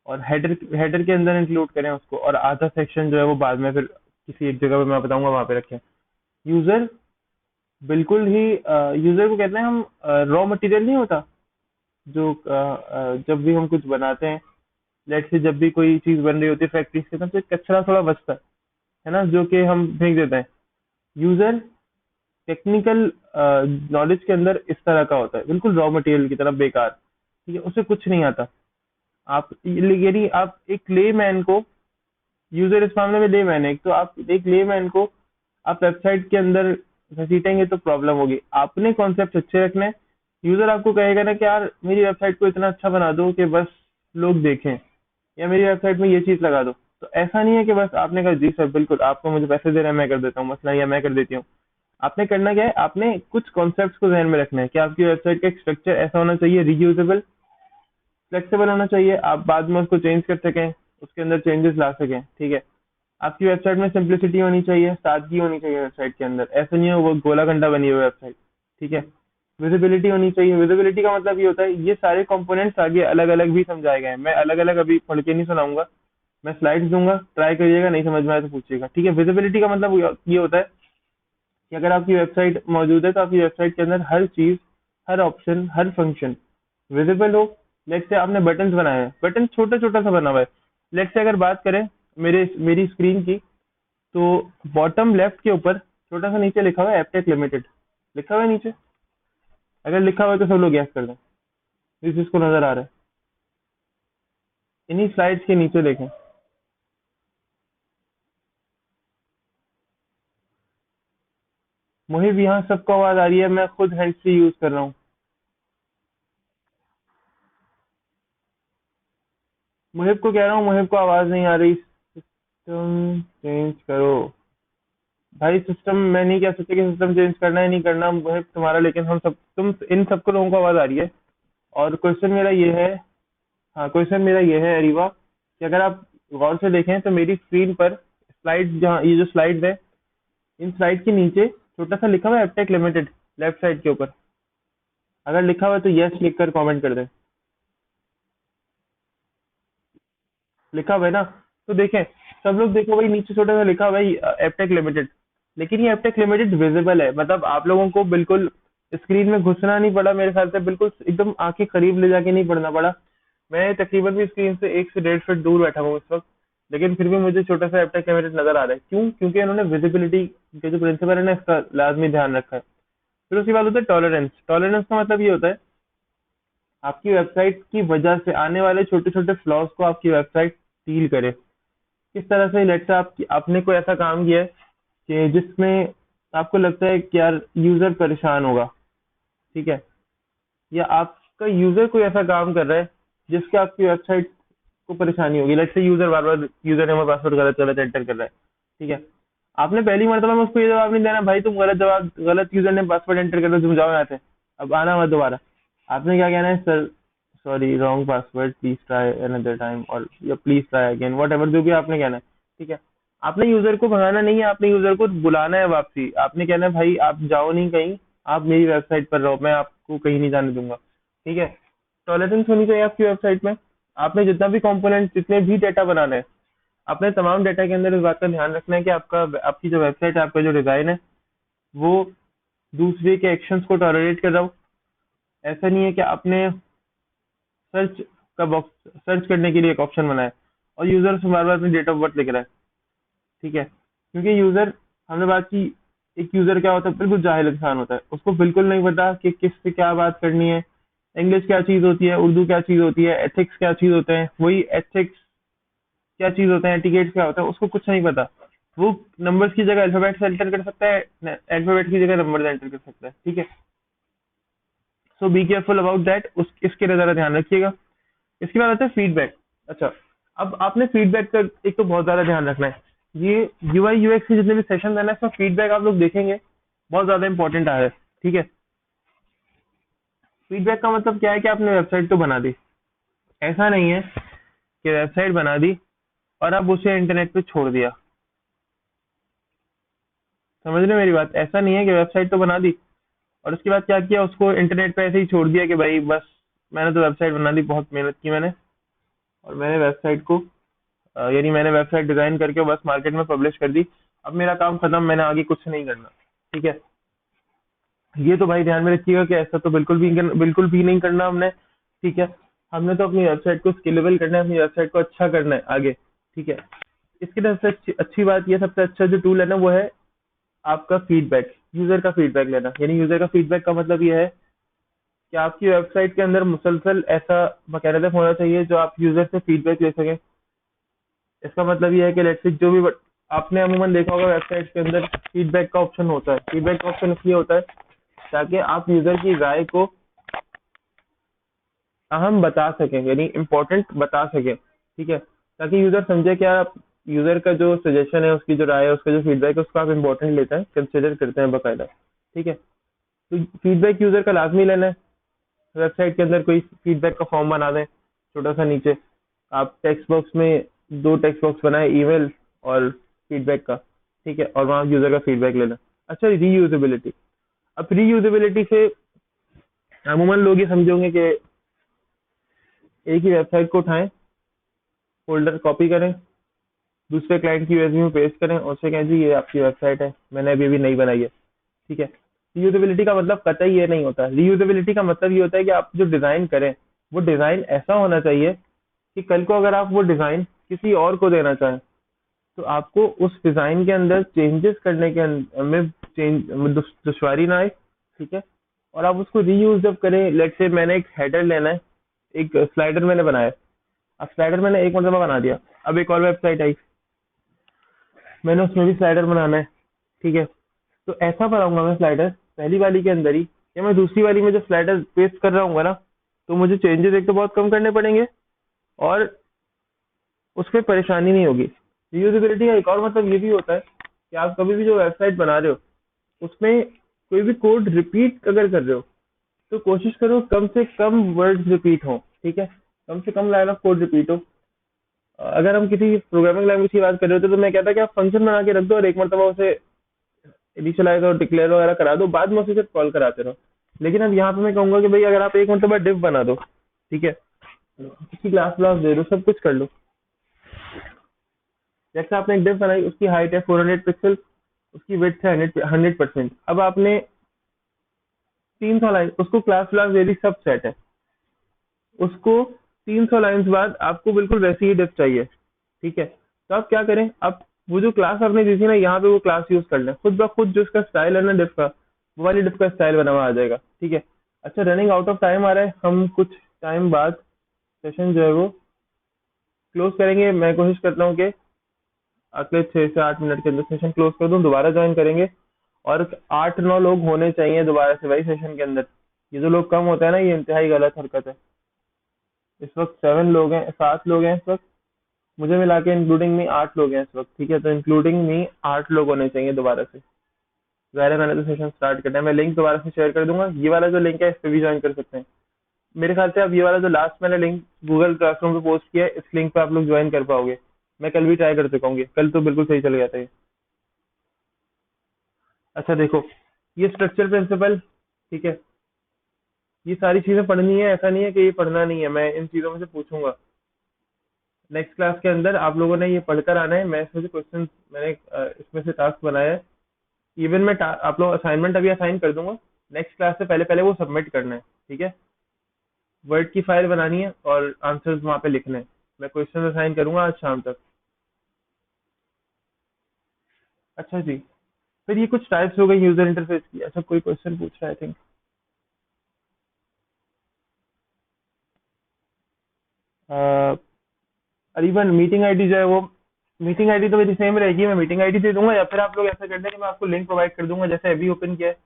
और हेडर हेडर के अंदर इंक्लूड करें उसको, और आधा सेक्शन जो है वो बाद में फिर किसी एक जगह पे मैं बताऊंगा वहां पे रखें। यूजर बिल्कुल ही यूजर को कहते हैं हम, रॉ मटेरियल नहीं होता जो जब भी हम कुछ बनाते हैं, लेट से जब भी कोई चीज बन रही होती है फैक्ट्री के अंदर, तो एक कचरा थोड़ा बचता है ना, जो कि हम फेंक देते हैं। यूजर टेक्निकल नॉलेज के अंदर इस तरह का होता है, बिल्कुल रॉ मटेरियल की तरह बेकार। ठीक है, उसे कुछ नहीं आता। आप यानी आप एक ले मैन को, यूजर इस मामले में ले मैन है, तो आप एक ले मैन को आप वेबसाइट के अंदर घसीटेंगे तो प्रॉब्लम होगी। आपने कॉन्सेप्ट अच्छे रखने हैं। यूजर आपको कहेगा ना कि यार मेरी वेबसाइट को इतना अच्छा बना दो कि बस लोग देखें, या मेरी वेबसाइट में ये चीज लगा दो। तो ऐसा नहीं है कि बस आपने कहा जी सर बिल्कुल, आपको मुझे पैसे दे रहे हैं मैं कर देता हूँ मसला, या मैं कर देती हूँ। आपने करना क्या है, आपने कुछ कॉन्सेप्ट्स को ध्यान में रखना है कि आपकी वेबसाइट का एक स्ट्रक्चर ऐसा होना चाहिए, रीयूजेबल, फ्लेक्सिबल होना चाहिए, आप बाद में उसको चेंज कर सकें, उसके अंदर चेंजेस ला सकें। ठीक है, आपकी वेबसाइट में सिंप्लिसिटी होनी चाहिए, सादगी होनी चाहिए वेबसाइट के अंदर, ऐसा नहीं हो वो गोला घंटा बनी हुई वेबसाइट। ठीक है, विजिबिलिटी होनी चाहिए। विजिबिलिटी का मतलब ये होता है, ये सारे कंपोनेंट्स आगे अलग अलग भी समझाए गए हैं, मैं अलग अलग अभी पढ़ के नहीं सुनाऊंगा, मैं स्लाइड्स दूंगा, ट्राई करिएगा, नहीं समझ में आए तो पूछिएगा। ठीक है, विजिबिलिटी का मतलब ये होता है कि अगर आपकी वेबसाइट मौजूद है तो आपकी वेबसाइट के अंदर हर चीज, हर ऑप्शन, हर फंक्शन विजिबल हो। लेट से आपने बटन्स बनाए हैं, बटन छोटा छोटा सा बना हुआ है। लेट से अगर बात करें मेरी स्क्रीन की, तो बॉटम लेफ्ट के ऊपर छोटा सा नीचे लिखा हुआ है एपटेक लिमिटेड, लिखा हुआ है नीचे। अगर लिखा हुआ है तो सब लोग गैस कर दें जिस जिसको नजर आ रहा है। इन्हीं स्लाइड्स के नीचे देखें। मुहिब, यहाँ सबको आवाज आ रही है, मैं खुद हैंड फ्री यूज कर रहा हूँ। मुहिब को कह रहा हूँ, मुहिब को आवाज नहीं आ रही, सिस्टम चेंज करो। भाई सिस्टम मैं नहीं कह सकता कि सिस्टम चेंज करना है नहीं करना, मुहिब तुम्हारा, लेकिन हम सब, तुम इन सबको लोगों को आवाज आ रही है। और क्वेश्चन मेरा ये है, हाँ क्वेश्चन मेरा ये है अरीबा, कि अगर आप गौर से देखें तो मेरी स्क्रीन पर स्लाइड, जहाँ ये जो स्लाइड है, इन स्लाइड के नीचे छोटा सा लिखा हुआ है एपटेक लिमिटेड, लेफ्ट साइड के ऊपर। अगर लिखा हुआ है तो यस लिख कर कॉमेंट कर दें। लिखा हुआ है ना, तो देखें, सब लोग देखो भाई, नीचे छोटा सा लिखा हुआ है एपटेक लिमिटेड, लेकिन ये एपटेक लिमिटेड विजिबल है, मतलब आप लोगों को बिल्कुल स्क्रीन में घुसना नहीं पड़ा मेरे ख्याल से, बिल्कुल एकदम आंखें करीब ले जाके नहीं पढ़ना पड़ा। मैं तकरीबन भी स्क्रीन से 1 से 1.5 फीट दूर बैठा हूँ इस वक्त, लेकिन फिर भी मुझे छोटा सा एपटेक लिमिटेड नजर आ रहा है। क्यों? क्योंकि इन्होंने विजिबिलिटी के जो प्रिंसिपल है ना, इसका लाजमी ध्यान रखा है। फिर उसके बाद होता है टॉलरेंस। टॉलरेंस का मतलब ये होता है, आपकी वेबसाइट की वजह से आने वाले छोटे छोटे फ्लॉज को आपकी वेबसाइट डील करे। किस तरह से, लेट से आपने कोई ऐसा काम किया है कि जिसमें आपको लगता है कि यार यूजर परेशान होगा, ठीक है, या आपका यूजर कोई ऐसा काम कर रहा है जिसके आपकी वेबसाइट को परेशानी होगी। Let's say user bar bar user name और पासवर्ड गलत गलत एंटर कर रहा है, ठीक है। आपने पहली मरतबा में उसको ये जवाब नहीं देना, भाई तुम गलत यूजर नेम पासवर्ड एंटर कर रहे हो, तुम जाओ यहाँ से, अब आना मत दोबारा। आपने क्या कहना है, sir sorry wrong password, please try another time, और या please try again, what ever जो भी आपने कहना है, ठीक है। आपने यूजर को भगाना नहीं है, आपने यूजर को बुलाना है वापसी। आपने कहना है भाई आप जाओ नहीं कहीं, आप मेरी वेबसाइट पर रहो, मैं आपको कहीं नहीं जाने दूंगा, ठीक है। टॉलरेंस होनी चाहिए आपकी वेबसाइट में। आपने जितना भी कंपोनेंट, जितने भी डेटा बनाने हैं, अपने तमाम डेटा के अंदर इस बात का ध्यान रखना है कि आपकी जो वेबसाइट है, आपका जो डिजाइन है, वो दूसरे के एक्शंस को टॉलरेट कर रहा हो। ऐसा नहीं है कि आपने सर्च का बॉक्स सर्च करने के लिए एक ऑप्शन बनाया और यूजर से बार बार अपनी डेट ऑफ बर्थ लिख रहा है, ठीक है। क्योंकि यूजर, हमने बात की, एक यूजर क्या होता है, बिल्कुल जाहिल इंसान होता है, उसको बिल्कुल नहीं पता कि किससे क्या बात करनी है, इंग्लिश क्या चीज होती है, उर्दू क्या चीज होती है, एथिक्स क्या चीज होते हैं, वही एथिक्स क्या चीज होते हैं, टिकेट्स क्या होता है, उसको कुछ नहीं पता। वो नंबर्स की जगह अल्फाबेट्स एंटर कर सकता है, अल्फाबेट की जगह नंबर्स एंटर कर सकता है, ठीक है। सो बी केयरफुल अबाउट दैट, उस इसके लिए जरा ध्यान रखिएगा। इसके बाद आता है फीडबैक। अच्छा, अब आपने फीडबैक का एक तो बहुत ज्यादा ध्यान रखना है। ये यूआई यूएक्स के जितने भी सेशन है ना, इसमें फीडबैक आप लोग देखेंगे बहुत ज्यादा इंपॉर्टेंट आ है, ठीक है। फीडबैक का मतलब क्या है कि आपने वेबसाइट तो बना दी, ऐसा नहीं है कि वेबसाइट बना दी और आप उसे इंटरनेट पे छोड़ दिया। समझ रहे हो मेरी बात? ऐसा नहीं है कि वेबसाइट तो बना दी और उसके बाद क्या किया, उसको इंटरनेट पे ऐसे ही छोड़ दिया कि भाई बस मैंने तो वेबसाइट बना दी, बहुत मेहनत की मैंने, और मैंने वेबसाइट को यानी मैंने वेबसाइट डिजाइन करके बस मार्केट में पब्लिश कर दी, अब मेरा काम खत्म, मैंने आगे कुछ नहीं करना, ठीक है। ये तो भाई ध्यान में रखिएगा कि ऐसा तो बिल्कुल भी नहीं करना हमने, ठीक है। हमने तो अपनी वेबसाइट को स्केलेबल करना है, अपनी वेबसाइट को अच्छा करना है आगे, ठीक है। इसके लिए सबसे अच्छी बात, ये सबसे अच्छा जो टूल है ना, वो है आपका फीडबैक, यूजर का फीडबैक लेना। यानी यूजर का फीडबैक का मतलब ये है कि आपकी वेबसाइट के अंदर मुसलसल ऐसा मैकेनिज्म होना चाहिए जो आप यूजर से फीडबैक ले सकें। इसका मतलब ये है कि लेट्स से जो भी आपने अमूमन देखा होगा वेबसाइट के अंदर फीडबैक का ऑप्शन होता है। फीडबैक का ऑप्शन इसलिए होता है ताकि आप यूजर की राय को अहम बता सकें, यानी इम्पोर्टेंट बता सकें, ठीक है। ताकि यूजर समझे कि आप यूजर का जो सजेशन है, उसकी जो राय है, उसका जो फीडबैक है, उसको आप इम्पोर्टेंट लेते हैं, कंसिडर करते हैं बाकायदा, ठीक है। तो फीडबैक यूजर का लाजमी लेना है। वेबसाइट के अंदर कोई फीडबैक का फॉर्म बना दें छोटा सा नीचे, आप टेक्स्ट बॉक्स में दो टेक्स्ट बॉक्स बनाए, ईमेल और फीडबैक का, ठीक है, और वहाँ यूजर का फीडबैक लेना। अच्छा, रीयूजेबिलिटी। अब रीयूजेबिलिटी से अमूमन लोग ये समझे होंगे कि एक ही वेबसाइट को उठाएं, फोल्डर कॉपी करें, दूसरे क्लाइंट की यूएसबी में पेस्ट करें और उससे कहें जी ये आपकी वेबसाइट है, मैंने अभी अभी नई बनाई है, ठीक है। रीयूजेबिलिटी का मतलब कतई ये नहीं होता। रीयूजेबिलिटी का मतलब ये होता है कि आप जो डिजाइन करें, वो डिजाइन ऐसा होना चाहिए कि कल को अगर आप वो डिजाइन किसी और को देना चाहें तो आपको उस डिजाइन के अंदर चेंजेस करने के में दुश्वारी ना आए, ठीक है। और आप उसको रीयूज जब करें, लेट्स से मैंने एक हेडर लेना है, एक स्लाइडर मैंने बनाया, अब स्लाइडर मैंने एक मरतबा बना दिया, अब एक और वेबसाइट आई, मैंने उसमें भी स्लाइडर बनाना है, ठीक है। तो ऐसा बनाऊंगा मैं स्लाइडर पहली वाली के अंदर ही, या मैं दूसरी वाली में जब स्लाइडर पेस्ट कर रहा हूँ ना, तो मुझे चेंजेस एक तो बहुत कम करने पड़ेंगे और उसमें परेशानी नहीं होगी। रीयूजेबिलिटी का एक और मतलब ये भी होता है कि आप कभी भी जो वेबसाइट बना रहे हो उसमें कोई भी कोड रिपीट अगर कर रहे हो तो कोशिश करो कम से कम वर्ड्स रिपीट हो, ठीक है, कम से कम लाइन ऑफ कोड रिपीट हो। अगर हम किसी प्रोग्रामिंग लैंग्वेज की बात कर रहे होते तो मैं कहता कि आप फंक्शन बना के रख दो और एक मरतबा उसे इनिशियलाइज और डिक्लेयर वगैरह करा दो, बाद में उसे सिर्फ कॉल कराते रहो। लेकिन अब यहाँ पे मैं कहूंगा कि भाई अगर आप एक मरतबा डिव बना दो, ठीक है, उसकी क्लास क्लास दे दो, सब कुछ कर लो। जैसे आपने एक डिव बनाई, उसकी हाइट है 400 पिक्सल, उसकी विड्थ है 100%। अब आपने 300 लाइन उसको क्लास क्लास दे दी, सब सेट है। उसको 300 लाइन्स बाद आपको बिल्कुल वैसी ही डिव चाहिए, ठीक है। तो आप क्या करें, आप वो जो क्लास आपने दी थी ना, यहाँ पे वो क्लास यूज कर लें, खुद ब खुद जो उसका स्टाइल है ना डिव का, वो वाली डिव का स्टाइल बना हुआ आ जाएगा, ठीक है। अच्छा, रनिंग आउट ऑफ टाइम आ रहा है, हम कुछ टाइम बाद सेशन जो है वो क्लोज करेंगे। मैं कोशिश करता हूँ कि अगले 6 से 8 मिनट के अंदर सेशन क्लोज कर दूं, दोबारा ज्वाइन करेंगे। और 8-9 लोग होने चाहिए दोबारा से वही सेशन के अंदर। ये जो लोग कम होता है ना, ये इंतहाई गलत हरकत है। इस वक्त 7 लोग हैं, 7 लोग हैं इस वक्त। मुझे मिला के इंक्लूडिंग मी 8 लोग हैं इस वक्त, ठीक है। तो इंक्लूडिंग मी 8 लोग होने चाहिए दोबारा से। ज़ाहिर है मैंने तो सेशन स्टार्ट करना है। मैं लिंक दोबारा से शेयर कर दूंगा, ये वाला जो लिंक है इस पे भी ज्वाइन कर सकते हैं। मेरे ख्याल से अब ये वाला जो लास्ट मैंने लिंक गूगल क्लासरूम पे पोस्ट किया है, इस लिंक पे आप लोग ज्वाइन कर पाओगे। मैं कल भी ट्राई कर चुका हूँ, कल तो बिल्कुल सही चल गया था ये। अच्छा देखो, ये स्ट्रक्चर प्रिंसिपल, ठीक है। ये सारी चीजें पढ़नी है, ऐसा नहीं है कि ये पढ़ना नहीं है, मैं इन चीजों में से पूछूंगा। नेक्स्ट क्लास के अंदर आप लोगों ने ये पढ़कर आना है। मैं इसमें से क्वेश्चन, मैंने इसमें से टास्क बनाया है। इवन मैं आप लोग असाइनमेंट अभी असाइन कर दूंगा। नेक्स्ट क्लास से पहले पहले वो सबमिट करना है, ठीक है। वर्ड की फाइल बनानी है और आंसर्स वहाँ पे लिखने हैं। मैं क्वेश्चन असाइन करूंगा आज शाम तक। अच्छा जी, फिर ये कुछ टाइप्स हो गई यूजर इंटरफेस की। अच्छा कोई क्वेश्चन पूछ रहा है आई थिंक। करीबन मीटिंग आईडी जो है वो, मीटिंग आईडी तो मेरी सेम रहेगी। मैं मीटिंग आईडी दे दूंगा, या फिर आप लोग ऐसा कर दें कि मैं आपको लिंक प्रोवाइड कर दूंगा, जैसे अभी ओपन किया है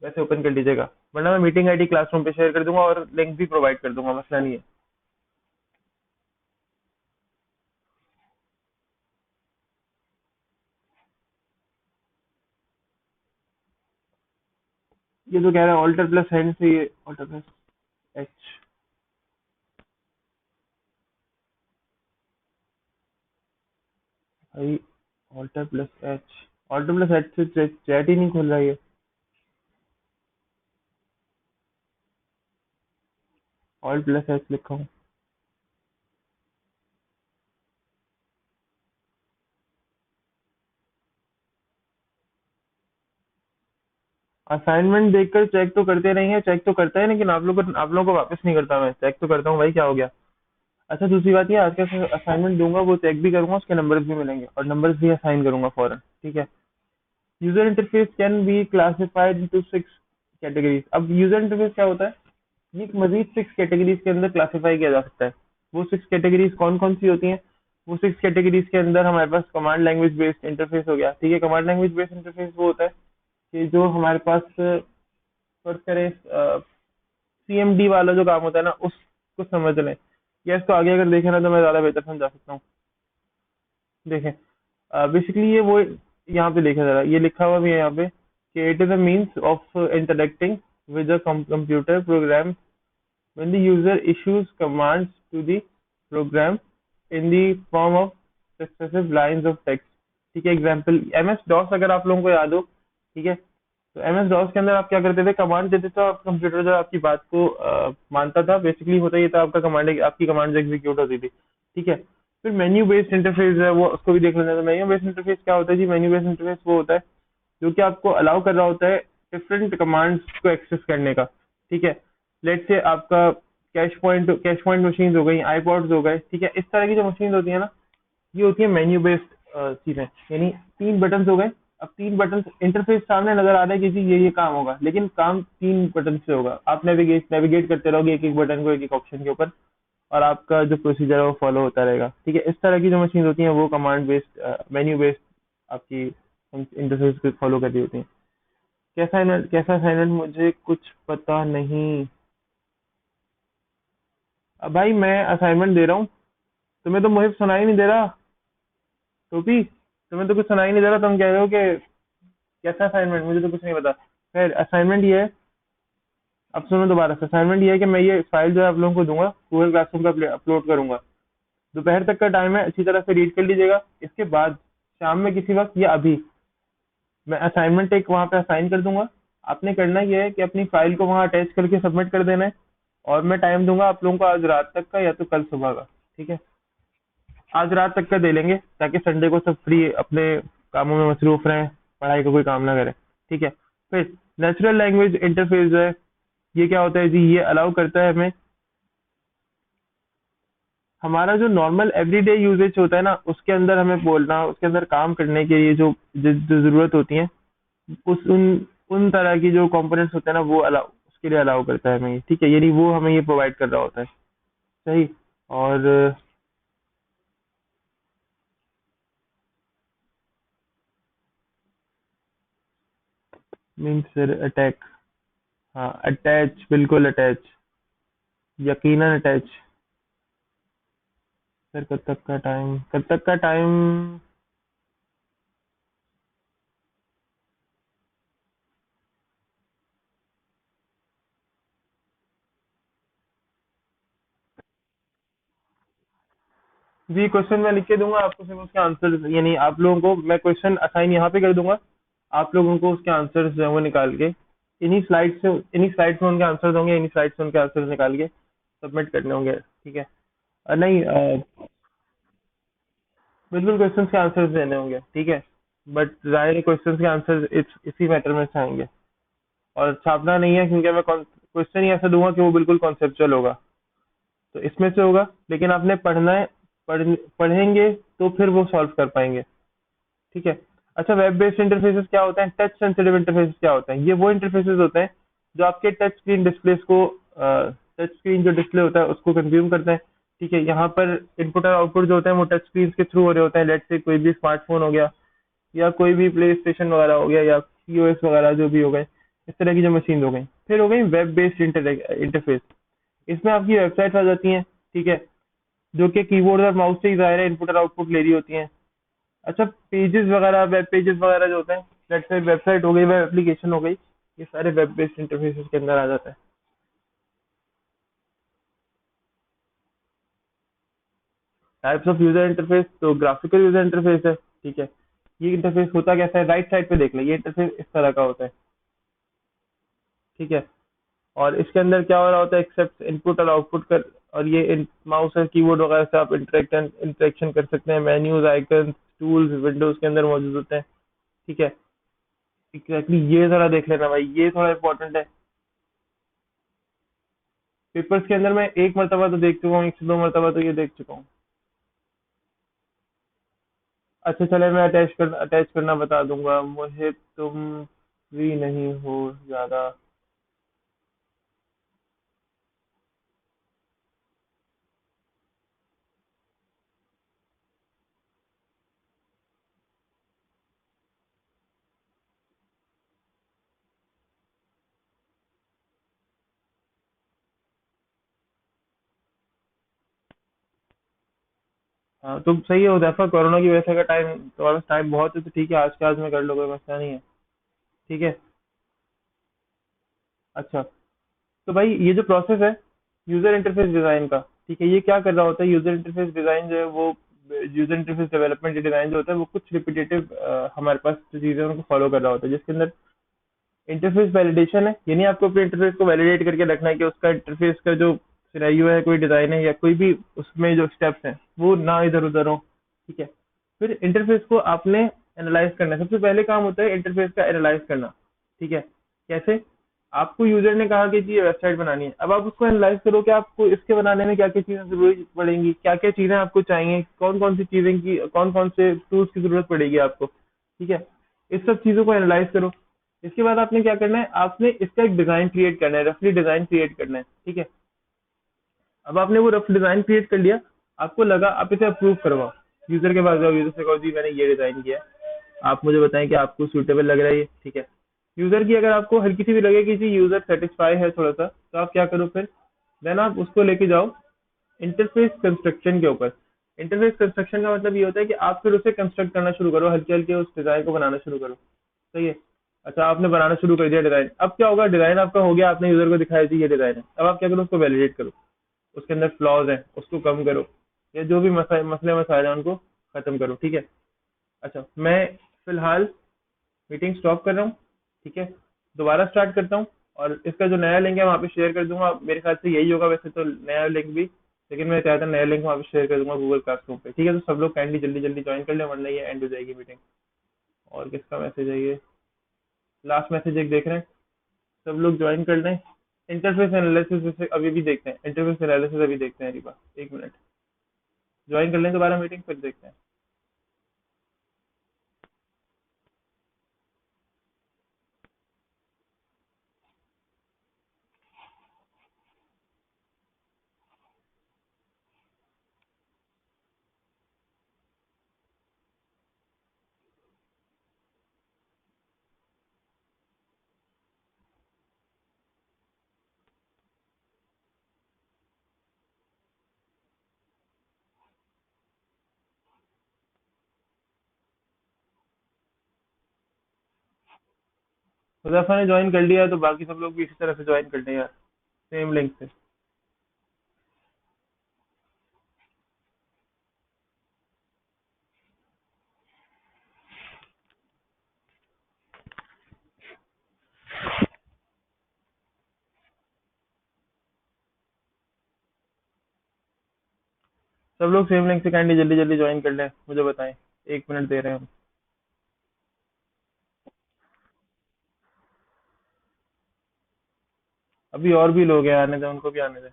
वैसे ओपन कर लीजिएगा। वरना मैं मीटिंग आईडी क्लासरूम पे शेयर कर दूंगा और लिंक भी प्रोवाइड कर दूंगा, मसला नहीं है। ये जो कह रहा है ऑल्टर प्लस हैंड से, ये ऑल्टर प्लस एच। भाई alter plus H, alter plus H से चैट ही नहीं खुल रहा है। ऑल्ट प्लस एच लिखा हूँ। असाइनमेंट देखकर चेक तो करते नहीं है, चेक तो करता है लेकिन आप लोगों को वापस नहीं करता। मैं चेक तो करता हूँ भाई, क्या हो गया। अच्छा दूसरी बात, ये आज का असाइनमेंट दूंगा वो चेक भी करूंगा, उसके नंबर्स भी मिलेंगे और नंबर्स भी असाइन करूंगा फौरन, ठीक है। User interface can be classified into 6 categories. अब यूजर इंटरफेस क्या होता है, ये मजीद 6 कैटेगरीज के अंदर क्लासीफाई किया जा सकता है। वो 6 कैटेगरीज कौन कौन सी होती हैं? वो 6 कैटेगरीज के अंदर हमारे पास कमांड लैंग्वेज बेस्ड इंटरफेस हो गया, ठीक है। कमांड लैंग्वेज बेस्ड इंटरफेस वो होता है कि जो हमारे पास फर्ज करें सीएमडी वाला जो काम होता है ना, उसको समझ लें। या इसको आगे अगर देखें ना तो मैं ज्यादा बेहतर समझा सकता हूँ। देखें, बेसिकली ये वो यहाँ पे देखा जरा, ये लिखा हुआ भी है यहाँ पे कि it is a means of interacting with a computer program when the user issues commands to the program in the form of successive lines of text, ठीक है। एग्जाम्पल एम एस डॉस अगर आप लोगों को याद हो, ठीक है। तो एम एस डॉस के अंदर आप क्या करते थे, कमांड देते थे, आप कंप्यूटर जो आपकी बात को मानता था। बेसिकली होता ये था, आपका कमांड, आपकी कमांड एग्जीक्यूट होती थी, ठीक है। फिर मेन्यू बेस्ड इंटरफेस है, वो उसको भी देख लेते हैं। तो मेन्यू बेस्ड इंटरफेस क्या होता है जी? मेन्यू बेस्ड इंटरफेस वो होता है जो कि आपको अलाउ कर रहा होता है डिफरेंट कमांड्स को एक्सेस करने का, ठीक है। लेट से आपका कैश पॉइंट मशीन हो गई, आईपॉड्स हो गए, ठीक है। इस तरह की जो मशीन होती है ना, ये होती है मेन्यू बेस्ड चीजें। यानी 3 बटन हो गए। अब 3 बटन इंटरफेस सामने नजर आ रहा है कि जी ये काम होगा, लेकिन काम 3 बटन से होगा। आप नेविगेट करते रहोगे एक एक बटन को, एक एक ऑप्शन के ऊपर, और आपका जो प्रोसीजर है वो फॉलो होता रहेगा, ठीक है। इस तरह की जो मशीन होती है वो कमांड बेस्ड मेन्यू बेस्ड आपकी इंटरफेस को फॉलो कर रही होती है। कैसा असाइनमेंट मुझे कुछ पता नहीं। अब भाई मैं असाइनमेंट दे रहा हूँ, तुम्हें तो मुझे सुनाई नहीं दे रहा। टोपी, तुम्हें तो कुछ सुनाई नहीं दे रहा, तुम कह रहे हो कि कैसा असाइनमेंट, मुझे तो कुछ नहीं पता। खैर असाइनमेंट ये है, अब सुनो दोबारा से। असाइनमेंट ये है कि मैं ये फाइल जो है आप लोगों को दूंगा, गूगल क्लासरूम पे अपलोड करूंगा। दोपहर तक का टाइम है, अच्छी तरह से रीड कर लीजिएगा। इसके बाद शाम में किसी वक्त या अभी मैं असाइनमेंट एक वहाँ पे असाइन कर दूंगा। आपने करना ये है कि अपनी फाइल को वहाँ अटैच करके सबमिट कर देना है। और मैं टाइम दूंगा आप लोगों को आज रात तक का या तो कल सुबह का, ठीक है। आज रात तक का दे लेंगे ताकि संडे को सब फ्री अपने कामों में मसरूफ रहें, पढ़ाई का कोई काम ना करें, ठीक है। फिर नेचुरल लैंग्वेज इंटरफेस जो है, ये क्या होता है जी? ये अलाउ करता है हमें, हमारा जो नॉर्मल एवरीडे यूजेज होता है ना, उसके अंदर हमें बोलना, उसके अंदर काम करने के लिए जो जरूरत होती है, उस उन तरह की जो कंपोनेंट्स होते हैं ना, वो अलाउ, उसके लिए अलाउ करता है हमें ये, ठीक है। यानी वो हमें ये प्रोवाइड कर रहा होता है, सही। और मीन्स सर अटैक। हाँ अटैच, बिल्कुल अटैच, यकीनन अटैच। सर कब तक का टाइम, कब तक का टाइम? जी क्वेश्चन मैं लिख के दूंगा आपको, फिर उसके आंसर, यानी आप लोगों को मैं क्वेश्चन असाइन यहाँ पे कर दूंगा, आप लोगों को उसके आंसर्स जो है वो निकाल के इन्हीं स्लाइड से उनके आंसर्स होंगे, इन्हीं स्लाइड से उनके आंसर्स निकाल के सबमिट करने होंगे, ठीक है? नहीं बिल्कुल क्वेश्चंस के आंसर्स देने होंगे, ठीक है? बट जाहिर है क्वेश्चंस के आंसर्स इसी मैटर में से आएंगे, और छापना नहीं है क्योंकि मैं क्वेश्चन ही ऐसा दूंगा कि वो बिल्कुल कॉन्सेप्चुअल होगा, तो इसमें से होगा, लेकिन आपने पढ़ना है। पढ़ेंगे तो फिर वो सॉल्व कर पाएंगे, ठीक है? अच्छा, वेब बेस्ड इंटरफेसेस क्या होते हैं, टच सेंसिटिव इंटरफेसेस क्या होते हैं? ये वो इंटरफेसेस होते हैं जो आपके टच स्क्रीन डिस्प्लेस को, टच स्क्रीन जो डिस्प्ले होता है उसको कंज्यूम करते हैं, ठीक है? यहाँ पर इनपुट और आउटपुट जो होते हैं वो टच स्क्रीन के थ्रू हो रहे होते हैं, लेट से कोई भी स्मार्टफोन हो गया, या कोई भी प्ले स्टेशन वगैरह हो गया, या पीओएस वगैरह जो भी हो गए, इस तरह की जो मशीन हो गई, फिर हो गई वेब बेस्ड इंटरफेस। इसमें आपकी वेबसाइट आ जाती हैं, ठीक है? जो कि कीबोर्ड और माउस से ही ज़ाहिर है इनपुट और आउटपुट ले रही होती हैं। अच्छा, पेजेस वगैरह, वेब पेजेस वगैरह जो होते हैं, लेट्स से वेबसाइट हो गई, वेब एप्लीकेशन हो गई, ये सारे वेब बेस्ड इंटरफेसेस के अंदर आ जाता है। टाइप्स ऑफ यूजर इंटरफेस, तो ग्राफिकल यूजर इंटरफेस है, ठीक है? ये इंटरफेस होता कैसा है, राइट साइड पे देख ले, ये इंटरफेस इस तरह का होता है, ठीक है? और इसके अंदर क्या हो रहा होता है, एक्सेप्ट इनपुट और आउटपुट कर, और ये माउस और कीबोर्ड वगैरह से आप इंटरेक्शन कर सकते हैं, मेन्यूज, आइकन, टूल्स विंडोज के अंदर मौजूद होते हैं, ठीक है? एग्जैक्टली, ये जरा देख लेना भाई, ये थोड़ा इंपॉर्टेंट है। पेपर्स के अंदर मैं एक मरतबा तो देख चुका हूँ, एक से दो मरतबा तो ये देख चुका हूँ। अच्छा चले, मैं अटैच करना बता दूंगा, मुझे तुम फ्री नहीं हो ज्यादा। हाँ तो सही है उदैफा, कोरोना की वजह से का टाइम, तुम्हारे पास टाइम बहुत है तो ठीक है, आज के आज में कर लो, कोई मसला नहीं है, ठीक है? अच्छा, तो भाई ये जो प्रोसेस है यूजर इंटरफेस डिजाइन का, ठीक है, ये क्या कर रहा होता है, यूजर इंटरफेस डिजाइन जो है वो, यूजर इंटरफेस डेवलपमेंट डिजाइन जो होता है वो कुछ रिपीटेटिव हमारे पास जो चीजें हैं उनको फॉलो कर रहा होता है, जिसके अंदर इंटरफेस वैलिडेशन है, यानी आपको अपने इंटरफेस को वैलिडेट करके रखना है कि उसका इंटरफेस का जो सिनेरियो है, कोई डिजाइन है या कोई भी उसमें जो स्टेप्स हैं वो ना इधर उधर हो, ठीक है? फिर इंटरफेस को आपने एनालाइज करना है, सबसे पहले काम होता है इंटरफेस का एनालाइज करना, ठीक है? कैसे? आपको यूजर ने कहा कि जी ये वेबसाइट बनानी है, अब आप उसको एनालाइज करो कि आपको इसके बनाने में क्या क्या चीजें जरूरी पड़ेंगी, क्या क्या चीजें आपको चाहिए, कौन कौन सी चीजें की, कौन कौन से टूल्स की जरूरत पड़ेगी आपको, ठीक है? इस सब चीजों को एनालाइज करो। इसके बाद आपने क्या करना है, आपने इसका एक डिजाइन क्रिएट करना है, रफली डिजाइन क्रिएट करना है, ठीक है? अब आपने वो रफ डिजाइन क्रिएट कर लिया, आपको लगा आप इसे अप्रूव करवाओ, यूजर के पास जाओ, यूजर से कहो जी मैंने ये डिजाइन किया है, आप मुझे बताएं कि आपको सूटेबल लग रहा है ये, ठीक है? यूजर की अगर आपको हल्की सी भी लगे कि जी यूजर सेटिस्फाई है थोड़ा सा, तो आप क्या करो फिर, देन आप उसको लेके जाओ इंटरफेस कंस्ट्रक्शन के ऊपर। इंटरफेस कंस्ट्रक्शन का मतलब ये होता है कि आप फिर उसे कंस्ट्रक्ट करना शुरू करो, हल्के हल्के उस डिजाइन को बनाना शुरू करो, सही है? अच्छा, आपने बनाना शुरू कर दिया डिजाइन, अब क्या होगा, डिजाइन आपका हो गया, आपने यूजर को दिखाया जी ये डिजाइन है, अब आप क्या करो, उसको वैलिडेट करो, उसके अंदर फ्लॉज हैं उसको कम करो, या जो भी मसले मसाइल हैं उनको खत्म करो, ठीक है? अच्छा, मैं फिलहाल मीटिंग स्टॉप कर रहा हूँ, ठीक है? दोबारा स्टार्ट करता हूँ, और इसका जो नया लिंक है वहाँ पे शेयर कर दूंगा, मेरे ख्याल से यही होगा वैसे तो नया लिंक भी, लेकिन मैं चाहता नया लिंक वहाँ पे शेयर कर दूंगा गूगल क्लासरूम पे, ठीक है? तो सब लोग काइंडली जल्दी जल्दी ज्वाइन कर लें, वरना ये एंड हो जाएगी मीटिंग। और किसका मैसेज है ये, लास्ट मैसेज एक देख रहे हैं, सब लोग ज्वाइन कर लें। इंटरफेस एनालिसिस अभी भी देखते हैं, इंटरफेस एनालिसिस अभी देखते हैं, रिपा एक मिनट, ज्वाइन कर लें दोबारा मीटिंग, फिर देखते हैं। हुज़ैफा ने ज्वाइन कर लिया है तो बाकी सब लोग भी इसी तरह से ज्वाइन कर लें यार, सेम लिंक से। सब लोग सेम लिंक से काइंडली जल्दी जल्दी ज्वाइन कर लें, मुझे बताएं। 1 मिनट दे रहे हैं हम। अभी और भी लोग हैं, आने दें, उनको भी आने दें।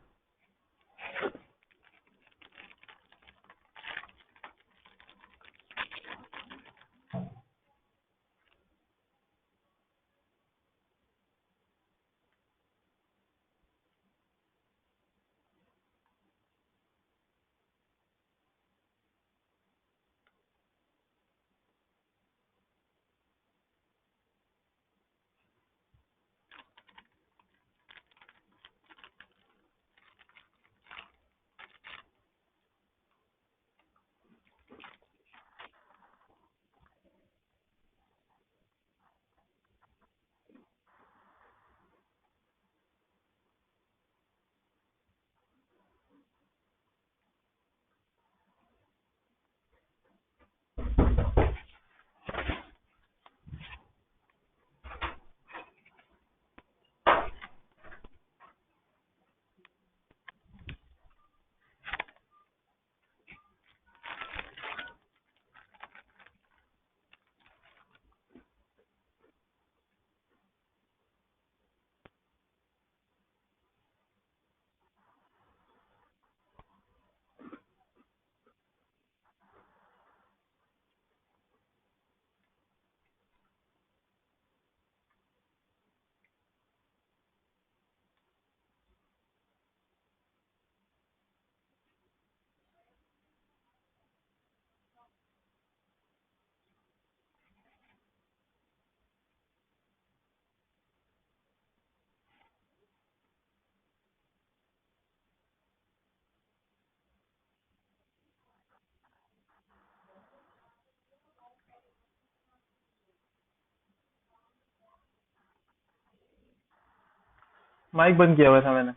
माइक बंद किया हुआ था मैंने।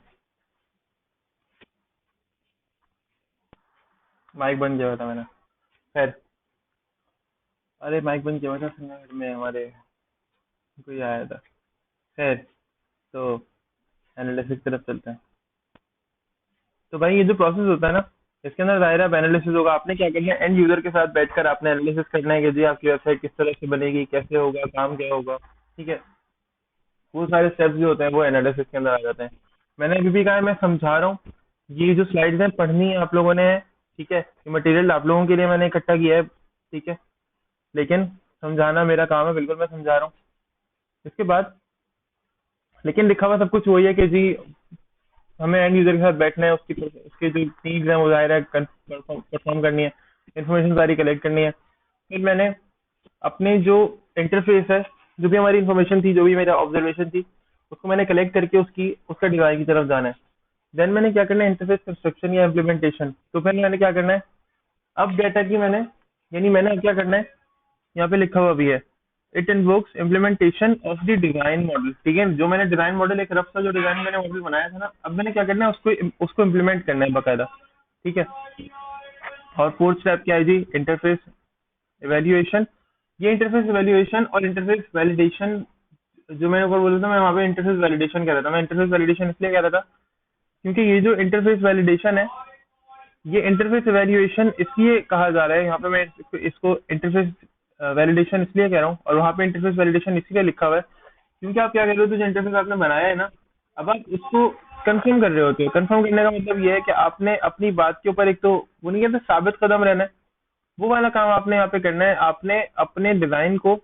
माइक बंद किया हुआ था मैंने। खैर, अरे माइक बंद किया हुआ था, श्रीनगर में हमारे कोई आया था। खैर, तो एनालिसिस की तरफ चलते हैं। तो भाई ये जो प्रोसेस होता है ना, इसके अंदर दायरा एनालिसिस होगा। आपने क्या करना है, एंड यूजर के साथ बैठकर आपने एनालिसिस करना है कि जी आपकी वेबसाइट किस तरह से बनेगी, कैसे होगा, काम क्या होगा। ठीक है, वो सारे स्टेप्स जो होते हैं वो एनालिसिस के अंदर आ जाते हैं। मैंने अभी भी कहा है, मैं समझा रहा हूँ। ये जो स्लाइड्स हैं पढ़नी है आप लोगों ने। ठीक है, ये मटेरियल आप लोगों के लिए मैंने इकट्ठा किया है। ठीक है, लेकिन समझाना मेरा काम है, बिल्कुल मैं समझा रहा हूँ। इसके बाद लेकिन लिखा हुआ सब कुछ वही है कि जी हमें एंड यूजर के साथ बैठना है, उसकी जो नीड्स हैं वो जाहिर है परफॉर्म करनी है, इन्फॉर्मेशन सारी कलेक्ट करनी है। फिर मैंने अपने जो इंटरफेस है, जो भी हमारी इन्फॉर्मेशन थी, जो भी मेरा ऑब्जर्वेशन थी, उसको मैंने कलेक्ट करके उसका डिजाइन की तरफ जाना है। देन मैंने क्या करना है, इंटरफेस कंस्ट्रक्शन या इम्प्लीमेंटेशन। तो फिर मैंने क्या करना है, अब डाटा की मैंने यानी मैंने अब क्या करना है, यहाँ पे लिखा हुआ भी है, it invokes implementation of the design model. ठीक है, जो मैंने डिजाइन मॉडल, एक रफ सा जो डिजाइन मैंने मॉडल बनाया था ना, अब मैंने क्या करना है, उसको उसको इम्प्लीमेंट करना है बाकायदा। ठीक है, और फोर्थ स्टेप क्या है जी, इंटरफेस इवेल्युएशन। ये इंटरफेस इवेल्युएशन और इंटरफेस वैलिडेशन, जो मैंने ऊपर बोला था, मैं वहाँ पे इंटरफेस वैलिडेशन कह रहा था। मैं इंटरफेस वैलिडेशन इसलिए कह रहा था क्योंकि ये जो इंटरफेस वैलिडेशन है, ये इंटरफेस इवेल्युएशन इसलिए कहा जा रहा है यहाँ पे। मैं इसको इंटरफेस वैलिडेशन इसलिए कह रहा हूँ, और वहाँ पे इंटरफेस वैलिडेशन इसीलिए लिखा हुआ है क्योंकि आप क्या कर रहे हो, तो जो इंटरफेस आपने बनाया है ना, अब आप उसको कंफर्म कर रहे होते हो। कंफर्म करने का मतलब ये है कि आपने अपनी बात के ऊपर एक तो वो नहीं कहते साबित कदम रहना है, वो वाला काम आपने यहाँ पे करना है। आपने अपने डिजाइन को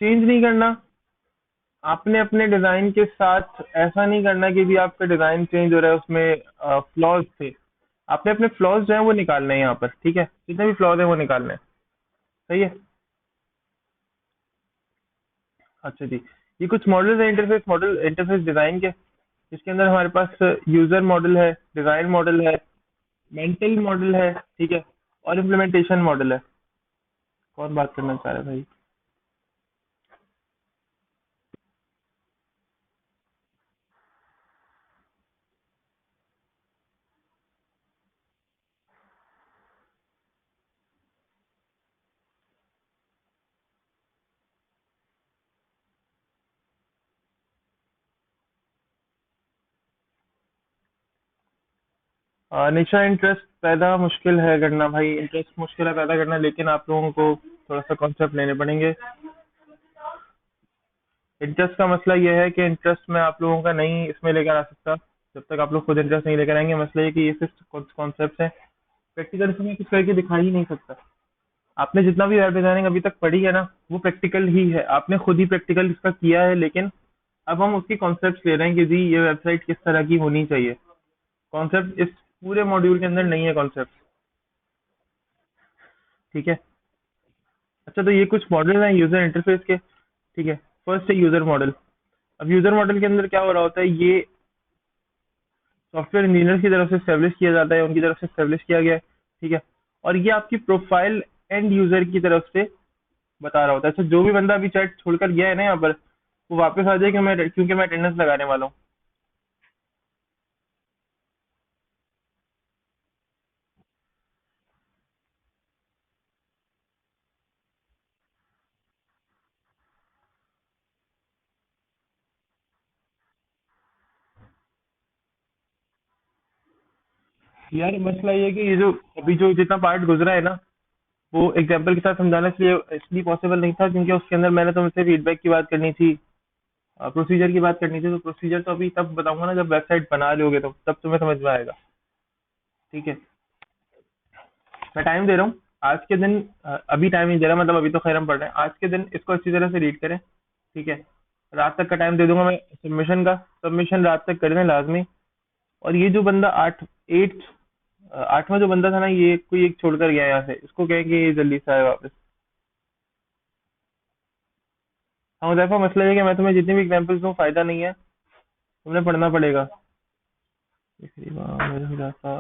चेंज नहीं करना। आपने अपने डिजाइन के साथ ऐसा नहीं करना कि भी आपका डिजाइन चेंज हो रहा है, उसमें फ्लॉज थे, आपने अपने फ्लॉज जो है वो निकालने हैं यहाँ पर। ठीक है, जितने भी फ्लॉज है वो निकालने हैं। सही है। अच्छा जी, ये कुछ मॉडल है इंटरफेस मॉडल, इंटरफेस डिजाइन के, जिसके अंदर हमारे पास यूजर मॉडल है, डिजाइन मॉडल है, मेंटल मॉडल है। ठीक है, और इम्प्लीमेंटेशन मॉडल है। कौन बात करना चाह रहा है भाई? निशा, इंटरेस्ट पैदा मुश्किल है करना भाई, इंटरेस्ट मुश्किल है पैदा करना, लेकिन आप लोगों को थोड़ा सा कॉन्सेप्ट लेने पड़ेंगे। इंटरेस्ट का मसला ये है कि इंटरेस्ट मैं आप लोगों का नहीं इसमें लेकर आ सकता जब तक आप लोग खुद इंटरेस्ट नहीं लेकर आएंगे। मसला ये कि ये सिर्फ कॉन्सेप्ट है, प्रैक्टिकल इसमें कुछ करके दिखा ही नहीं सकता। आपने जितना भी वेब डिजाइनिंग अभी तक पढ़ी है ना, वो प्रैक्टिकल ही है, आपने खुद ही प्रैक्टिकल इसका किया है, लेकिन अब हम उसकी कॉन्सेप्ट ले रहे हैं कि जी ये वेबसाइट किस तरह की होनी चाहिए। कॉन्सेप्ट इस पूरे मॉड्यूल के अंदर नहीं है कॉन्सेप्ट। ठीक है। अच्छा, तो ये कुछ मॉडल हैं यूजर इंटरफेस के। ठीक है। फर्स्ट है यूजर मॉडल। अब यूजर मॉडल के अंदर क्या हो रहा होता है, ये सॉफ्टवेयर इंजीनियर की तरफ से स्टेब्लिश किया जाता है, उनकी तरफ से स्टेब्लिश किया गया है। ठीक है। और ये आपकी प्रोफाइल एंड यूजर की तरफ से बता रहा होता है। अच्छा, जो भी बंदा अभी चैट छोड़कर गया है ना यहाँ पर, वो वापस आ जाए कि मैं, क्योंकि मैं अटेंडेंस लगाने वाला हूँ। यार मसला ये है कि ये जो अभी जो जितना पार्ट गुजरा है ना, वो एग्जाम्पल के साथ समझाना इसलिए पॉसिबल नहीं था क्योंकि उसके अंदर मैंने तुमसे फीडबैक की बात करनी थी, प्रोसीजर की बात करनी थी। तो प्रोसीजर तो अभी तब बताऊंगा ना जब वेबसाइट बना लोगे, तो तब तुम्हें समझ में आएगा। ठीक है। मैं टाइम दे रहा हूँ आज के दिन, अभी टाइम नहीं दे रहा, मतलब अभी तो खैर हम पढ़ रहे हैं। आज के दिन इसको अच्छी तरह से रीड करें। ठीक है। रात तक का टाइम दे दूंगा मैं सबमिशन का, सबमिशन रात तक कर दें लाजमी। और ये जो बंदा एट आठवां जो बंदा था ना, ये कोई एक छोड़कर गया यहाँ से, इसको कहेंगे ये जल्दी से आए वापस। हाँ मुजैफा, मसला ये है कि मैं तुम्हें जितनी भी एग्जांपल्स दूँ फायदा नहीं है, तुमने पढ़ना पड़ेगा। मुजैफा,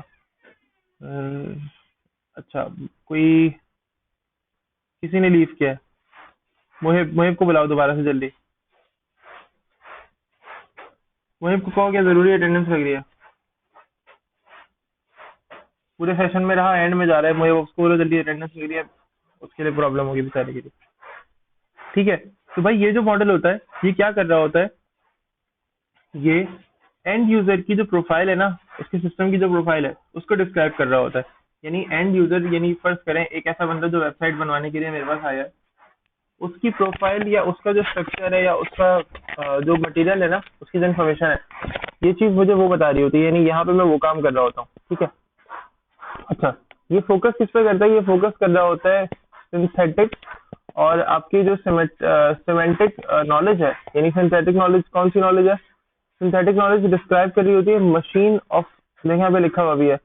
अच्छा, कोई किसी ने लीव किया है। मुहिब, मुहिब को बुलाओ दोबारा से जल्दी। मुहिब को कहो क्या जरूरी अटेंडेंस लग रही है। पूरे सेशन में रहा, एंड में जा रहा है। मुहिब, उसको बोलो जल्दी अटेंडेंस लग रही है, उसके लिए प्रॉब्लम होगी बेचारे के लिए। ठीक है। तो भाई ये जो मॉडल होता है, ये क्या कर रहा होता है, ये एंड यूजर की जो प्रोफाइल है ना, उसके सिस्टम की जो प्रोफाइल है उसको डिस्क्राइब कर रहा होता है। यानी एंड यूजर, यानी फर्ज करें एक ऐसा बंदा जो वेबसाइट बनवाने के लिए मेरे पास आया है, उसकी प्रोफाइल या उसका जो स्ट्रक्चर है या उसका जो मटेरियल है ना, उसकी जो इन्फॉर्मेशन है, ये चीज मुझे वो बता रही होती है। यानी यहाँ पे मैं वो काम कर रहा होता हूँ। ठीक है। अच्छा, ये फोकस किस पे करता है, ये फोकस कर रहा होता है सिंथेटिक और आपकी जो सिमेंटिक नॉलेज है। यानी सिंथेटिक नॉलेज कौन सी नॉलेज है, सिंथेटिक नॉलेज डिस्क्राइब कर रही होती है मशीन ऑफ, देखिए यहाँ पे लिखा हुआ भी है,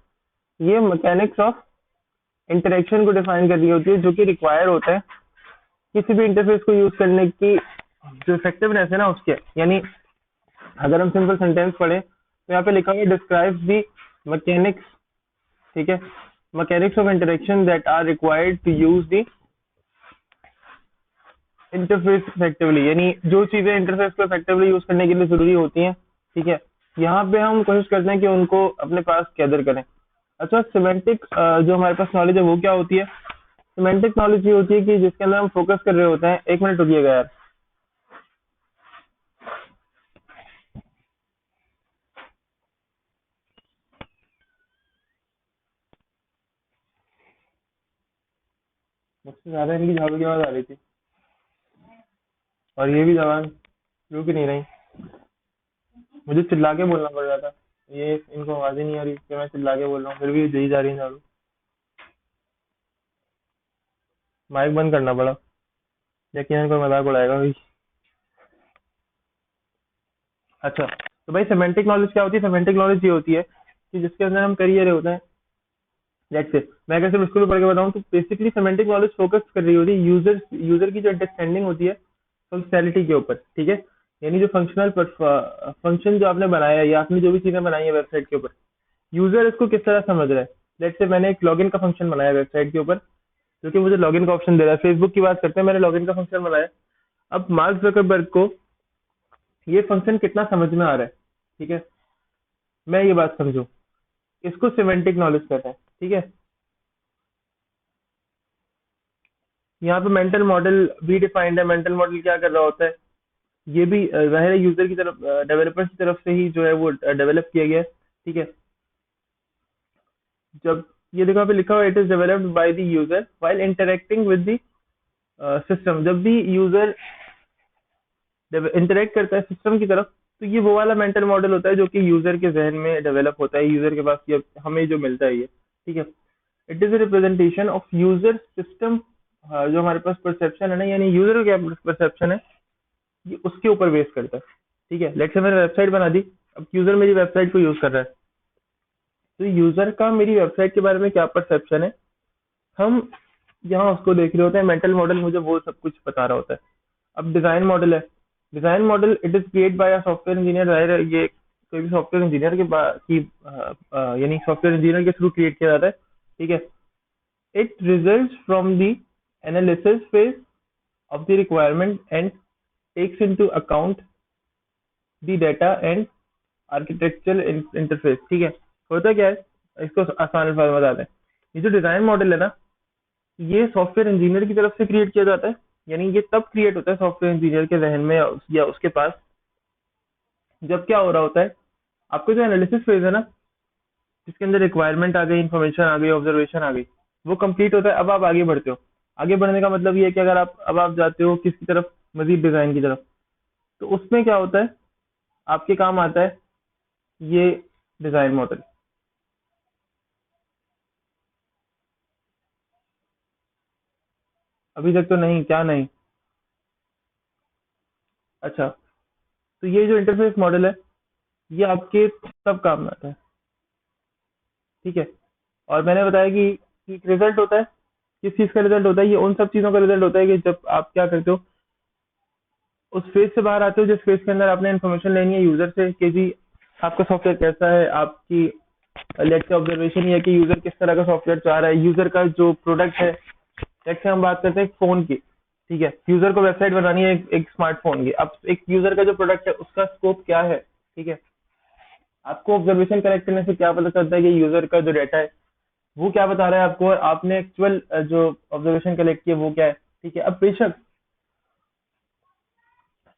ये मैकेनिक्स ऑफ इंटरेक्शन को डिफाइन कर रही होती है, जो कि रिक्वायर होता है किसी भी इंटरफेस को यूज करने की जो इफेक्टिवनेस है ना उसके। यानी अगर हम सिंपल सेंटेंस पढ़े तो यहाँ पे लिखा हुआ है डिस्क्राइब्स दी मैकेनिक्स। ठीक है। Mechanics of interaction that are required to use the interface effectively, यानी जो चीजें इंटरफेस को इफेक्टिवली यूज करने के लिए जरूरी होती हैं। ठीक है। यहाँ पे हम कोशिश करते हैं कि उनको अपने पास गैदर करें। अच्छा, सिमेंटिक जो हमारे पास नॉलेज है वो क्या होती है, सिमेंटिक नॉलेज ये होती है कि जिसके अंदर हम फोकस कर रहे होते हैं। एक मिनट रुकिएगा यार। मुझसे ज्यादा इनकी झाड़ू की आवाज आ रही थी, और ये भी जवान रुक ही नहीं रही, मुझे चिल्ला के बोलना पड़ रहा था। ये इनको आवाज ही नहीं आ रही कि मैं चिल्ला के बोल रहा हूँ, फिर भी दी जा रही है झाड़ू। माइक बंद करना पड़ा, यकीनन कोई मजाक उड़ाएगा भाई। अच्छा, तो भाई सेमेंटिक नॉलेज क्या होती है, सेमेंटिक नॉलेज ये होती है कि जिसके अंदर हम कर ये रहे होते हैं। लेट्स से मैं अगर सिर्फ स्कूल पढ़ के बताऊं तो बेसिकली सेमेंटिक नॉलेज फोकस कर रही होती है यूजर यूजर की जो अंडरस्टैंडिंग होती है फंक्शनैलिटी के ऊपर। ठीक है। यानी जो फंक्शनल फंक्शन जो आपने बनाया है या आपने जो भी चीजें बनाई है वेबसाइट के ऊपर, यूजर इसको किस तरह समझ रहा है। लेट्स से मैंने एक लॉगिन का फंक्शन बनाया वेबसाइट के ऊपर, जो कि मुझे लॉगिन का ऑप्शन दे रहा है। फेसबुक की बात करते हैं, मैंने लॉगिन का फंक्शन बनाया। अब मार्क जकरबर्ग को ये फंक्शन कितना समझ में आ रहा है, ठीक है, मैं ये बात समझू, इसको सिमेंटिक नॉलेज कहते हैं। ठीक है। यहाँ पे मेंटल मॉडल भी डिफाइंड है। मेंटल मॉडल क्या कर रहा होता है, ये भी जाहिर है यूजर की तरफ, डेवलपर्स की तरफ से ही जो है वो डेवलप किया गया है। ठीक है। जब ये देखो यहाँ पे लिखा हुआ it is developed by the user while interacting with the system. जब भी यूजर इंटरेक्ट करता है सिस्टम की तरफ, तो ये वो वाला मेंटल मॉडल होता है जो कि यूजर के जहन में डेवलप होता है, यूजर के पास ये हमें जो मिलता है ये, ठीक है। It is a representation of user system. जो हमारे पास परसेप्शन है ना, यानी यूजर का परसेप्शन है, ये उसके ऊपर बेस करता है, ठीक है। लेट्स से मैंने वेबसाइट बना दी, अब यूजर मेरी वेबसाइट को यूज कर रहा है, तो यूजर का मेरी वेबसाइट के बारे में क्या परसेप्शन है, हम यहाँ उसको देख रहे होते हैं। मेंटल मॉडल मुझे वो सब कुछ बता रहा होता है। अब डिजाइन मॉडल है। Design model it is create by a software engineer. जाहिर है ये कोई भी सॉफ्टवेयर इंजीनियर यानी सॉफ्टवेयर इंजीनियर के थ्रू क्रिएट किया जाता है, ठीक है। It result from the analysis phase of the requirement and takes into account the data and architectural interface, ठीक है। होता क्या है, इसको आसान अल्फाज में बताते हैं। ये जो डिजाइन मॉडल है ना, ये सॉफ्टवेयर इंजीनियर की तरफ से क्रिएट किया जाता है। यानी ये तब क्रिएट होता है सॉफ्टवेयर इंजीनियर के जहन में या उसके पास, जब क्या हो रहा होता है, आपको जो एनालिसिस फेज है ना, जिसके अंदर रिक्वायरमेंट आ गई, इन्फॉर्मेशन आ गई, ऑब्जर्वेशन आ गई, वो कंप्लीट होता है। अब आप आगे बढ़ते हो। आगे बढ़ने का मतलब ये है कि अगर आप जाते हो किसकी तरफ, मजीद डिजाइन की तरफ, तो उसमें क्या होता है, आपके काम आता है ये डिजाइन मॉडल। अभी तक तो नहीं, क्या नहीं? अच्छा, तो ये जो इंटरफेस मॉडल है, ये आपके सब काम में आता है, ठीक है। और मैंने बताया कि रिजल्ट होता है, किस चीज का रिजल्ट होता है, ये उन सब चीजों का रिजल्ट होता है कि जब आप क्या करते हो, उस फेज से बाहर आते हो जिस फेज के अंदर आपने इन्फॉर्मेशन लेनी है यूजर से कि जी आपका सॉफ्टवेयर कैसा है, आपकी लेट से ऑब्जर्वेशन ये है कि यूजर किस तरह का सॉफ्टवेयर चाह रहा है, यूजर का जो प्रोडक्ट है। लेट से हम बात करते हैं फोन की, ठीक है। यूजर को वेबसाइट बनानी है एक स्मार्टफोन की। अब एक यूजर का जो प्रोडक्ट है उसका स्कोप क्या है, ठीक है। आपको ऑब्जर्वेशन कलेक्ट करने से क्या पता चलता है कि यूजर का जो डाटा है वो क्या बता रहा है आपको, और आपने एक्चुअल जो ऑब्जर्वेशन कलेक्ट किया वो क्या है, ठीक है। अब बेशक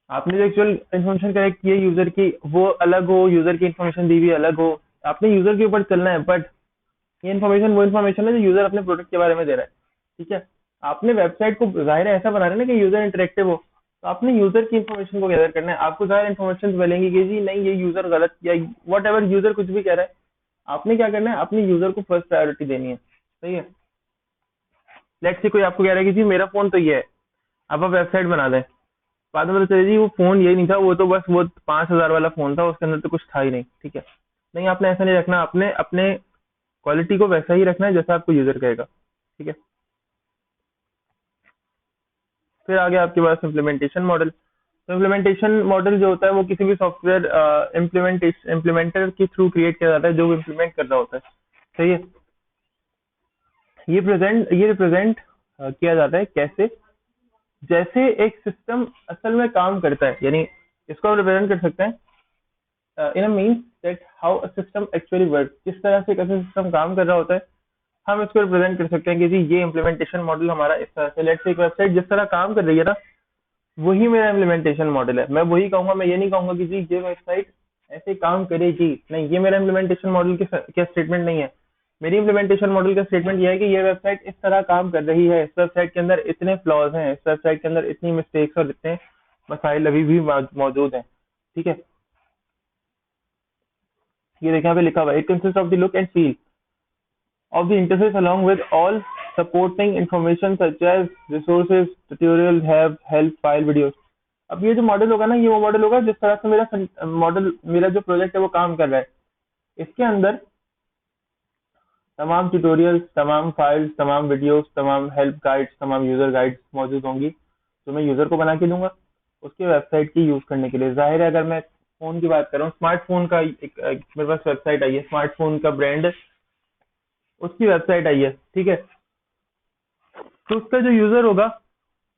आपने जो एक्चुअल इन्फॉर्मेशन कलेक्ट की है यूजर की वो अलग हो, यूजर की इन्फॉर्मेशन दी हुई अलग हो, आपने यूजर के ऊपर चलना है, बट ये इन्फॉर्मेशन वो इन्फॉर्मेशन है जो यूजर अपने प्रोडक्ट के बारे में दे रहा है, ठीक है। आपने वेबसाइट को जाहिर है ऐसा बना रहे हैं ना कि यूजर इंटरेक्टिव हो, तो आपने यूजर की इन्फॉर्मेशन को गैदर करना है। आपको जाहिर इन्फॉर्मेशन मिलेंगी कि जी नहीं ये यूजर गलत या वट एवर यूजर कुछ भी कह रहा है, आपने क्या करना है, अपने यूजर को फर्स्ट प्रायोरिटी देनी है, सही है। लेट्स से कोई आपको कह रहा है कि जी मेरा फोन तो ये है, अब आप वेबसाइट बना दें, बाद में पता चले जी वो फोन ये नहीं था, वो तो बस वो 5,000 वाला फोन था, उसके अंदर तो कुछ था ही नहीं, ठीक है। नहीं, आपने ऐसा नहीं रखना, आपने अपने क्वालिटी को वैसा ही रखना है जैसा आपको यूजर कहेगा, ठीक है। फिर आगे आपके पास इम्प्लीमेंटेशन मॉडल। तो इम्प्लीमेंटेशन मॉडल जो होता है वो किसी भी सॉफ्टवेयर इम्प्लीमेंटर के थ्रू क्रिएट किया जाता है जो इम्प्लीमेंट कर रहा होता है, सही है। ये रिप्रेजेंट किया जाता है कैसे, जैसे एक सिस्टम असल में काम करता है, यानी इसको हम रिप्रेजेंट कर सकते हैं in a means that how a system actually work, किस तरह से कैसे सिस्टम काम कर रहा होता है, हम इसको रिप्रेजेंट कर सकते हैं कि जी ये इम्प्लीमेंटेशन मॉडल हमारा इस तरह से। लेट्स से एक वेबसाइट जिस तरह काम कर रही है ना, वही मेरा इम्प्लीमेंटेशन मॉडल है। मैं वही कहूंगा, मैं ये नहीं कहूंगा कि जी ये वेबसाइट ऐसे काम करेगी, नहीं, ये मेरा इम्प्लीमेंटेशन मॉडल के स्टेटमेंट नहीं है। मेरी इम्प्लीमेंटेशन मॉडल का स्टेटमेंट ये है कि ये वेबसाइट इस तरह काम कर रही है, इस वेबसाइट के अंदर इतने फ्लॉज हैं, इस वेबसाइट के अंदर इतनी मिस्टेक्स और इतने मसाइल अभी भी मौजूद हैं, ठीक है। ये देखिए यहाँ पे लिखा हुआ है, it consist of the look and feel of the interface along with all supporting information such as resources, tutorial, have, help, file, videos। अब ये जो मॉडल होगा ना, ये वो मॉडल होगा जिस तरह से मेरा जो प्रोजेक्ट है वो काम कर रहा है। इसके अंदर तमाम ट्यूटोरियल्स, तमाम फाइल्स, तमाम वीडियोस, तमाम हेल्प गाइड्स, तमाम यूजर गाइड्स मौजूद होंगी जो मैं यूजर को बना के दूंगा उसके वेबसाइट की यूज करने के लिए। जाहिर है अगर मैं फोन की बात कर रहा हूँ, स्मार्टफोन का मेरे पास वेबसाइट आई है, स्मार्टफोन का ब्रांड उसकी वेबसाइट आई है, ठीक है। तो उसका जो यूजर होगा,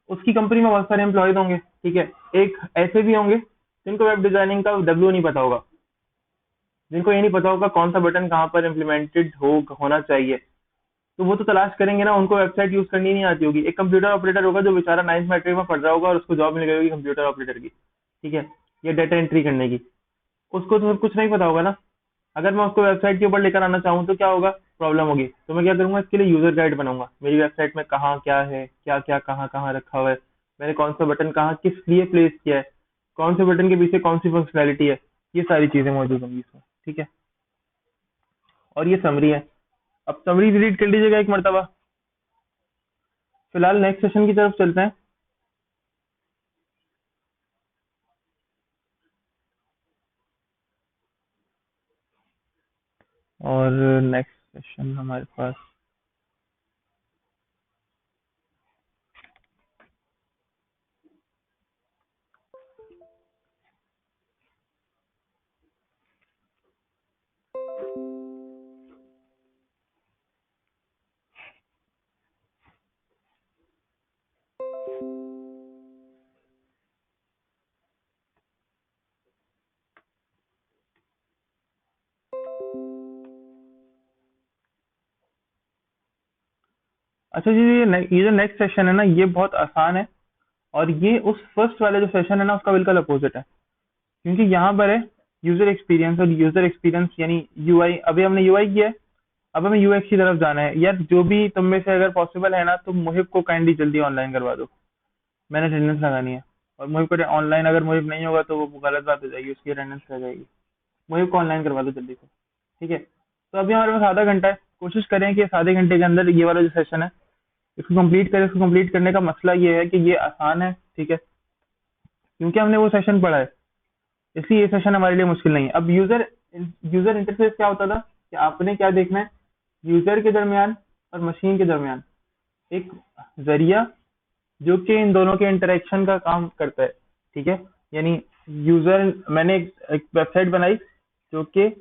उसकी कंपनी में बहुत सारे एम्प्लॉयज होंगे, ठीक है। एक ऐसे भी होंगे जिनको वेब डिजाइनिंग का डब्ल्यू नहीं पता होगा, जिनको ये नहीं पता होगा कौन सा बटन कहाँ पर इम्प्लीमेंटेड होना चाहिए, तो वो तो तलाश करेंगे ना, उनको वेबसाइट यूज करनी नहीं आती होगी। एक कंप्यूटर ऑपरेटर होगा जो बेचारा 9th मैट्रिक में पढ़ रहा होगा और उसको जॉब मिल गई होगी कंप्यूटर ऑपरेटर की, ठीक है, या डेटा एंट्री करने की, उसको तो सब कुछ नहीं पता होगा ना। अगर मैं उसको वेबसाइट के ऊपर लेकर आना चाहूँ तो क्या होगा, प्रॉब्लम होगी, तो मैं क्या करूंगा, इसके लिए यूजर गाइड बनाऊंगा, मेरी वेबसाइट में कहाँ क्या है, क्या क्या कहाँ कहाँ रखा हुआ है, मैंने कौन सा बटन कहाँ किस लिए प्लेस किया है, कौन से बटन के पीछे कौन सी फंक्शनैलिटी है, ये सारी चीजें मौजूद होंगी इसमें। ठीक है, और ये समरी है। अब समरी डिलीट कर लीजिएगा एक मरतबा। फिलहाल नेक्स्ट सेशन की तरफ चलते हैं। और नेक्स्ट सेशन हमारे पास, अच्छा जी, ये जो नेक्स्ट सेशन है ना, ये बहुत आसान है, और ये उस फर्स्ट वाले जो सेशन है ना उसका बिल्कुल अपोजिट है। क्योंकि यहाँ पर है यूजर एक्सपीरियंस, और यूजर एक्सपीरियंस यानी यूआई। अभी हमने यूआई किया है, अब हमें यूएक्स की तरफ जाना है। यार जो भी तुम में से अगर पॉसिबल है ना, तो मुहिब को काइंडली जल्दी ऑनलाइन करवा दो, मैंने अटेंडेंस लगानी है। और मुहिब को ऑनलाइन, अगर मुहिब नहीं होगा तो वो गलत बात हो जाएगी, उसकी अटेंडेंस रह जाएगी। मुहिब को ऑनलाइन करवा दो जल्दी से। ठीक है, तो अभी हमारे पास आधा घंटा है, कोशिश करें कि इस आधे घंटे के अंदर ये वाला जो सेशन है इसको कंप्लीट करें। इसको कंप्लीट करने का मसला ये है कि ये आसान है, ठीक है, क्योंकि हमने वो सेशन पढ़ा है, इसलिए ये सेशन हमारे लिए मुश्किल नहीं है। अब यूजर यूजर इंटरफेस क्या होता था कि आपने क्या देखना है, यूजर के दरमियान और मशीन के दरमियान एक जरिया जो कि इन दोनों के इंटरेक्शन का काम करता है। ठीक है, यानी यूजर, मैंने एक वेबसाइट बनाई जो कि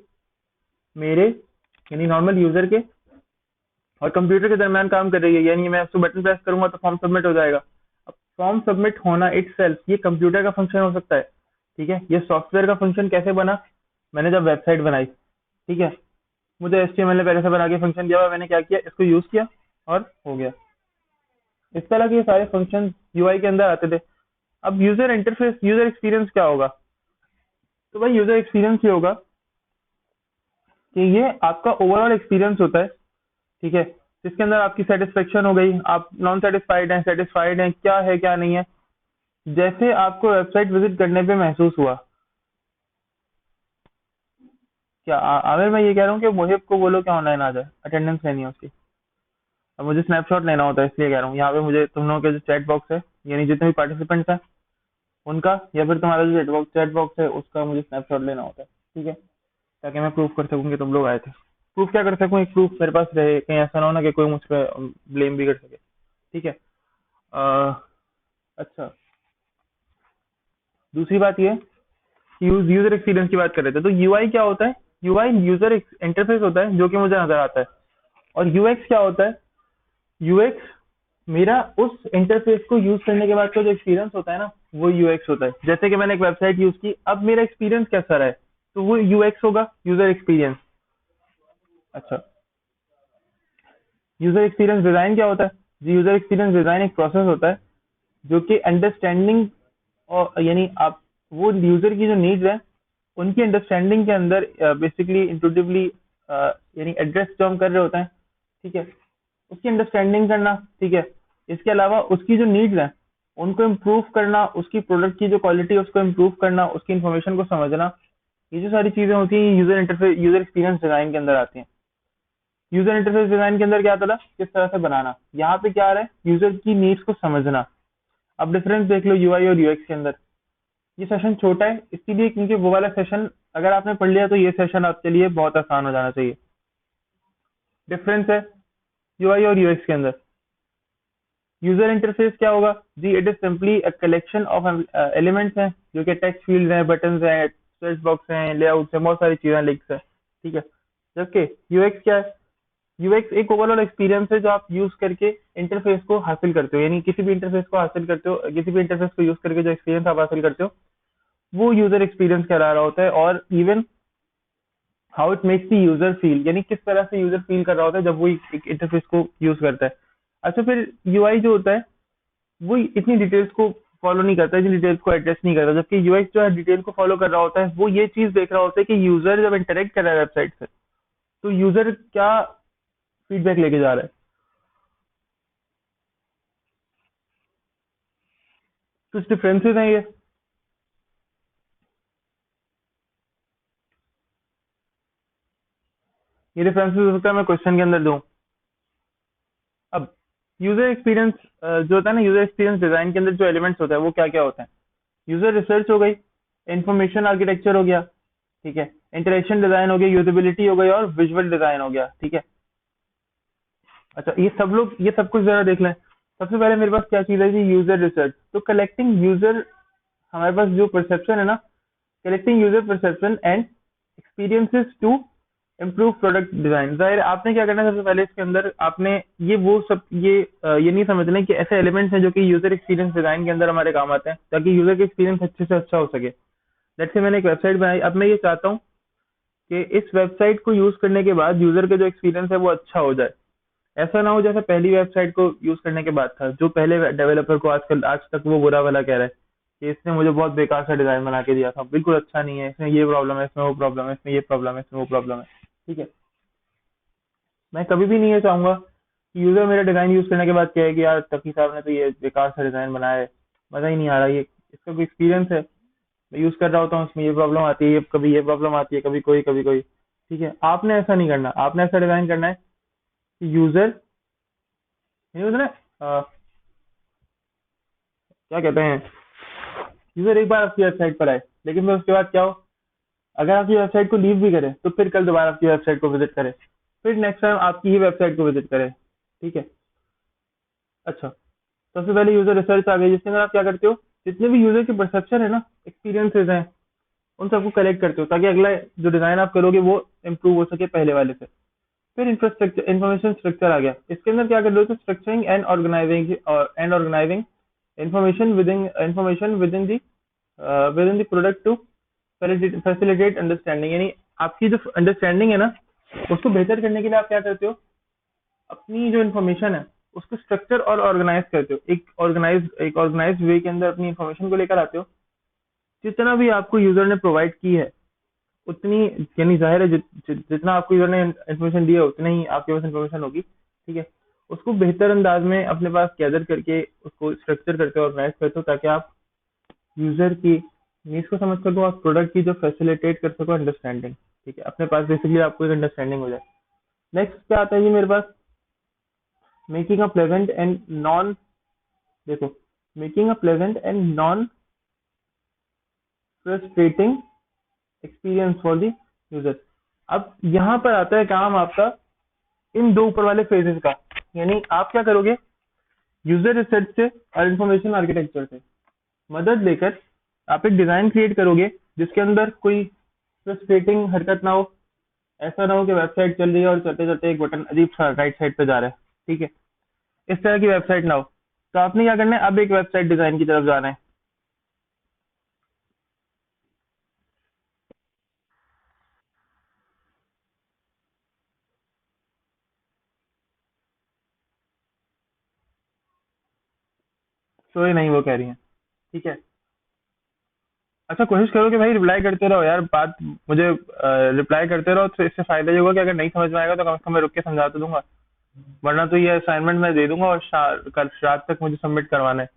मेरे यानी नॉर्मल यूजर के और कंप्यूटर के दरमियान काम कर रही है। यानी मैं उसको बटन प्रेस करूंगा तो फॉर्म सबमिट हो जाएगा। अब फॉर्म सबमिट होना इटसेल्फ ये कंप्यूटर का फंक्शन हो सकता है। ठीक है, ये सॉफ्टवेयर का फंक्शन कैसे बना, मैंने जब वेबसाइट बनाई, ठीक है, मुझे HTML ने पहले से बना के फंक्शन दिया हुआ, मैंने क्या किया, इसको यूज किया और हो गया। इस तरह के ये सारे फंक्शन यूआई के अंदर आते थे। अब यूजर इंटरफेस, यूजर एक्सपीरियंस क्या होगा, तो भाई यूजर एक्सपीरियंस ये होगा कि ये आपका ओवरऑल एक्सपीरियंस होता है। ठीक है, जिसके अंदर आपकी सेटिस्फेक्शन हो गई, आप नॉन सेटिस्फाइड हैं, सेटिस्फाइड हैं, क्या है क्या नहीं है, जैसे आपको वेबसाइट विजिट करने पे महसूस हुआ। क्या आमिर, मैं ये कह रहा हूँ कि मुहिब को बोलो कि ऑनलाइन आ जाए, अटेंडेंस लेनी है उसकी। अब मुझे स्नैपशॉट लेना होता है, इसलिए कह रहा हूँ। यहाँ पे मुझे तुम लोगों के जो चैट बॉक्स है, यानी जितने भी पार्टिसिपेंट्स हैं उनका, या फिर तुम्हारा जो चैट बॉक्स है उसका मुझे स्नैपशॉट लेना होता है। ठीक है, ताकि मैं प्रूफ कर सकूँ कि तुम लोग आए थे। प्रूफ क्या कर सकूँ, एक प्रूफ मेरे पास रहे, कहीं ऐसा ना हो ना कि कोई मुझ पर ब्लेम भी कर सके। ठीक है, अ, अच्छा, दूसरी बात ये कि यूजर एक्सपीरियंस की बात कर रहे थे, तो यूआई क्या होता है, यूआई यूजर इंटरफेस होता है जो कि मुझे नजर आता है। और यूएक्स क्या होता है, यूएक्स मेरा उस इंटरफेस को यूज करने के बाद का जो एक्सपीरियंस होता है ना, वो यूएक्स होता है। जैसे कि मैंने एक वेबसाइट यूज की, अब मेरा एक्सपीरियंस कैसा रहा है, तो वो यूएक्स होगा, यूजर एक्सपीरियंस। अच्छा, यूजर एक्सपीरियंस डिजाइन क्या होता है जी, यूजर एक्सपीरियंस डिजाइन एक प्रोसेस होता है जो कि अंडरस्टैंडिंग, और यानी आप वो यूजर की जो नीड्स है उनकी अंडरस्टैंडिंग के अंदर बेसिकली इंट्यूटिवली, यानी एड्रेस जो हम कर रहे होते हैं, ठीक है, उसकी अंडरस्टैंडिंग करना। ठीक है, इसके अलावा उसकी जो नीड्स हैं उनको इम्प्रूव करना, उसकी प्रोडक्ट की जो क्वालिटी है उसको इम्प्रूव करना, उसकी इन्फॉर्मेशन को समझना, ये जो सारी चीजें होती हैं user interface, user experience design के अंदर आती हैं। यूजर इंटरफेस डिजाइन के अंदर क्या आता था, किस तरह से बनाना, यहाँ पे क्या आ रहा है, यूजर की नीड्स को समझना। अब डिफरेंस देख लो यूआई और यूएक्स के अंदर। ये सेशन छोटा है इसीलिए क्योंकि वो वाला सेशन अगर आपने पढ़ लिया तो ये सेशन आपके लिए बहुत आसान हो जाना चाहिए। डिफरेंस है यूआई और यूएक्स के अंदर। यूजर इंटरफेस क्या होगा जी, it is simply a collection of elements हैं जो कि टेक्स्ट फील्ड हैं, बटन्स हैं, सर्च बॉक्स हैं, लेआउट्स हैं, बहुत सारी चीजें, लिंक्स हैं। ठीक है, जबकि यूएक्स क्या है, यूएक्स एक ओवरऑल एक्सपीरियंस है जो आप यूज करके इंटरफेस को हासिल करते हो, यानी किसी भी इंटरफेस को हासिल करते हो, किसी भी इंटरफेस को यूज करके जो एक्सपीरियंस आप हासिल करते हो वो यूजर एक्सपीरियंस कहला रहा होता है। और even how it makes the user feel, यानी किस तरह से यूजर फील कर रहा होता है जब वो एक इंटरफेस को यूज करता है। अच्छा, फिर यूआई जो होता है वो इतनी डिटेल्स को फॉलो नहीं करता, इतनी डिटेल्स को एड्रेस नहीं करता, जबकि यूएक्स जो है डिटेल को फॉलो कर रहा होता है। वो ये चीज देख रहा होता है कि यूजर जब इंटरेक्ट कर रहा है वेबसाइट से तो यूजर क्या फीडबैक लेके जा रहा है। कुछ डिफरेंसेस हैं ये डिफरेंसेस हो सकता है मैं क्वेश्चन के अंदर दूं। अब यूजर एक्सपीरियंस जो होता है ना, यूजर एक्सपीरियंस डिजाइन के अंदर जो एलिमेंट्स होता है वो क्या क्या होते हैं? यूजर रिसर्च हो गई, इंफॉर्मेशन आर्किटेक्चर हो गया, ठीक है, इंटरेक्शन डिजाइन हो गया, यूजेबिलिटी हो गई और विजुअल डिजाइन हो गया, ठीक है। अच्छा, ये सब कुछ जरा देख लें। सबसे पहले मेरे पास क्या चीज है जी? User research. तो कलेक्टिंग यूजर, हमारे पास जो परसेप्शन है ना, collecting user perception and experiences to improve product design. जाहिर है, आपने क्या करना है सबसे पहले इसके अंदर, आपने ये वो सब ये नहीं समझना है कि ऐसे एलिमेंट्स हैं जो कि यूजर एक्सपीरियंस डिजाइन के अंदर हमारे काम आते हैं ताकि यूजर का एक्सपीरियंस अच्छे से अच्छा हो सके। लेट्स से मैंने एक वेबसाइट बनाई, अब मैं ये चाहता हूँ कि इस वेबसाइट को यूज करने के बाद यूजर का जो एक्सपीरियंस है वो अच्छा हो जाए। ऐसा ना हो जैसे पहली वेबसाइट को यूज करने के बाद था, जो पहले डेवलपर को आजकल आज तक वो बुरा भला कह रहा है कि इसने मुझे बहुत बेकार सा डिजाइन बना के दिया था, बिल्कुल अच्छा नहीं है, इसमें ये प्रॉब्लम है, इसमें वो प्रॉब्लम है, इसमें ये प्रॉब्लम है, इसमें वो प्रॉब्लम है, ठीक है। मैं कभी भी नहीं ये चाहूंगा कि यूजर मेरा डिजाइन यूज करने के बाद कहे कि यार तकी साहब ने तो ये बेकार सा डिजाइन बनाया है, मजा ही नहीं आ रहा, ये इसका कोई एक्सपीरियंस है, मैं यूज कर रहा होता हूँ, इसमें ये प्रॉब्लम आती है, कभी ये प्रॉब्लम आती है, कभी कोई कभी कोई, ठीक है। आपने ऐसा नहीं करना, आपने ऐसा डिजाइन करना है कि यूजर, नहीं होता ना, क्या कहते हैं, यूजर एक बार आपकी वेबसाइट पर आए, लेकिन फिर उसके बाद क्या हो, अगर आपकी वेबसाइट को लीव भी करे तो फिर कल दोबारा आपकी वेबसाइट को विजिट करे, फिर नेक्स्ट टाइम आपकी ही वेबसाइट को विजिट करे, ठीक है। अच्छा, सबसे पहले यूजर रिसर्च आ गई, जिसके अंदर आप क्या करते हो, जितने भी यूजर के परसेप्शन है ना, एक्सपीरियंसेस हैं, उन सबको कलेक्ट करते हो ताकि अगला जो डिजाइन आप करोगे वो इम्प्रूव हो सके पहले वाले से। फिर इंफ्रास्ट्रक्चर, इंफॉर्मेशन स्ट्रक्चर आ गया, इसके अंदर क्या कर रहे हो, structuring and organising information within the product to facilitate understanding, यानी आपकी जो अंडरस्टैंडिंग है ना उसको बेहतर करने के लिए आप क्या करते हो, अपनी जो इन्फॉर्मेशन है उसको स्ट्रक्चर और ऑर्गेनाइज करते हो, एक ऑर्गेनाइज वे के अंदर अपनी इन्फॉर्मेशन को लेकर आते हो। जितना भी आपको यूजर ने प्रोवाइड की है उतनी, यानी जाहिर है जितना आपको यूजर ने इन्फॉर्मेशन दी है उतनी ही आपके पास इन्फॉर्मेशन होगी, ठीक है। उसको बेहतर अंदाज में अपने पास गैदर करके उसको स्ट्रक्चर करते हो, ऑर्गेनाइज करते हो, ताकि आप यूजर की नीड्स को समझ सको, आप प्रोडक्ट की जो फैसिलिटेट कर सको अंडरस्टैंडिंग, ठीक है, अपने पास बेसिकली आपको एक अंडरस्टैंडिंग हो जाए। नेक्स्ट क्या आता है जी मेरे पास, making a pleasant and non, देखो, making a pleasant and non frustrating experience for the user. अब यहाँ पर आता है काम आपका इन दो ऊपर वाले फेजेस का, यानी आप क्या करोगे, यूजर रिसर्च से और इंफॉर्मेशन आर्किटेक्चर से मदद लेकर आप एक डिजाइन क्रिएट करोगे जिसके अंदर कोई फ्रस्ट्रेटिंग हरकत ना हो। ऐसा ना हो कि वेबसाइट चल रही है और चलते चलते एक बटन अजीब सा राइट साइड पे जा रहा है, ठीक है, इस तरह की वेबसाइट ना हो। तो आपने क्या करना है, अब एक वेबसाइट डिजाइन की तरफ जाना है। तो ये नहीं वो कह रही है, ठीक है। अच्छा, कोशिश करो कि भाई रिप्लाई करते रहो यार, बात मुझे रिप्लाई करते रहो, तो इससे फायदा ये होगा कि अगर नहीं समझ में आएगा तो कम से कम मैं रुक के समझा तो दूंगा, वरना तो ये असाइनमेंट मैं दे दूंगा और कल रात तक मुझे सबमिट करवाना है।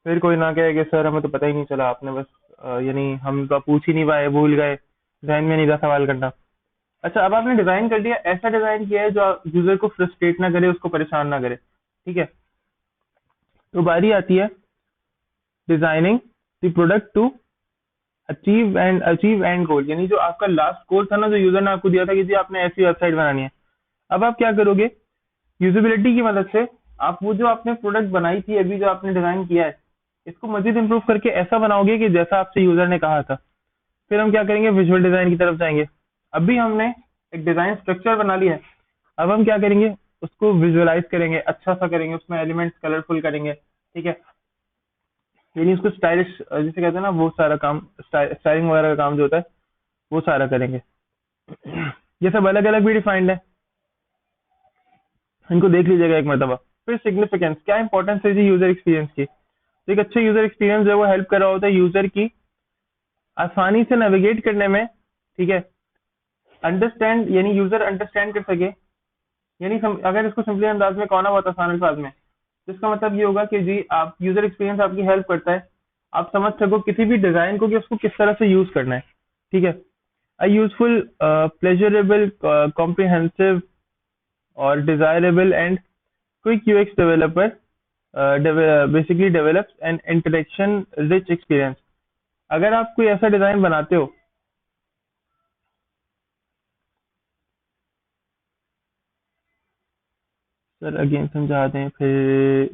फिर कोई ना कहे कि सर हमें तो पता ही नहीं चला, आपने बस यानी हम तो पूछ ही नहीं पाए, भूल गए, ध्यान में नहीं था सवाल करना। अच्छा, अब आपने डिजाइन कर दिया, ऐसा डिजाइन किया है जो यूजर को फ्रस्ट्रेट ना करे, उसको परेशान ना करे, ठीक है। तो बारी आती है designing the product to achieve end goal, यानी जो आपका लास्ट गोल था ना, जो यूजर ने आपको दिया था कि जी आपने ऐसी वेबसाइट बनानी है। अब आप क्या करोगे, यूजेबिलिटी की मदद से आप वो जो आपने प्रोडक्ट बनाई थी, अभी जो आपने डिजाइन किया है, इसको मजीद इंप्रूव करके ऐसा बनाओगे कि जैसा आपसे यूजर ने कहा था। फिर हम क्या करेंगे, विजुअल डिजाइन की तरफ जाएंगे। अभी हमने एक डिजाइन स्ट्रक्चर बना लिया है, अब हम क्या करेंगे, उसको विजुअलाइज करेंगे, अच्छा सा करेंगे, उसमें एलिमेंट्स कलरफुल करेंगे, ठीक है, यानी उसको स्टाइलिश, जिसे कहते हैं ना, वो सारा काम, स्टाइलिंग वगैरह का काम जो होता है वो सारा करेंगे। ये सब अलग अलग भी डिफाइंड है, इनको देख लीजिएगा एक मरतबा। फिर सिग्निफिकेंस, क्या इंपॉर्टेंस है जी यूजर एक्सपीरियंस की। तो एक अच्छे यूजर एक्सपीरियंस जो है वो हेल्प कर रहा होता है यूजर की आसानी से नेविगेट करने में, ठीक है, अंडरस्टैंड यानी यूजर अंडरस्टैंड कर सके, यानी अगर इसको सिंपली अंदाज में कहना बहुत आसान अंदाज में, तो इसका मतलब ये होगा कि जी आप यूजर एक्सपीरियंस आपकी हेल्प करता है, आप समझ सको किसी भी डिजाइन को कि उसको किस तरह से यूज करना है। ठीक है। अ यूजफुल, प्लेजरेबल, कॉम्प्रिहेंसिव और desirable and quick UX developer basically develops N interaction rich experience. अगर आप कोई ऐसा डिजाइन बनाते हो, सर अगेन समझा दें फिर।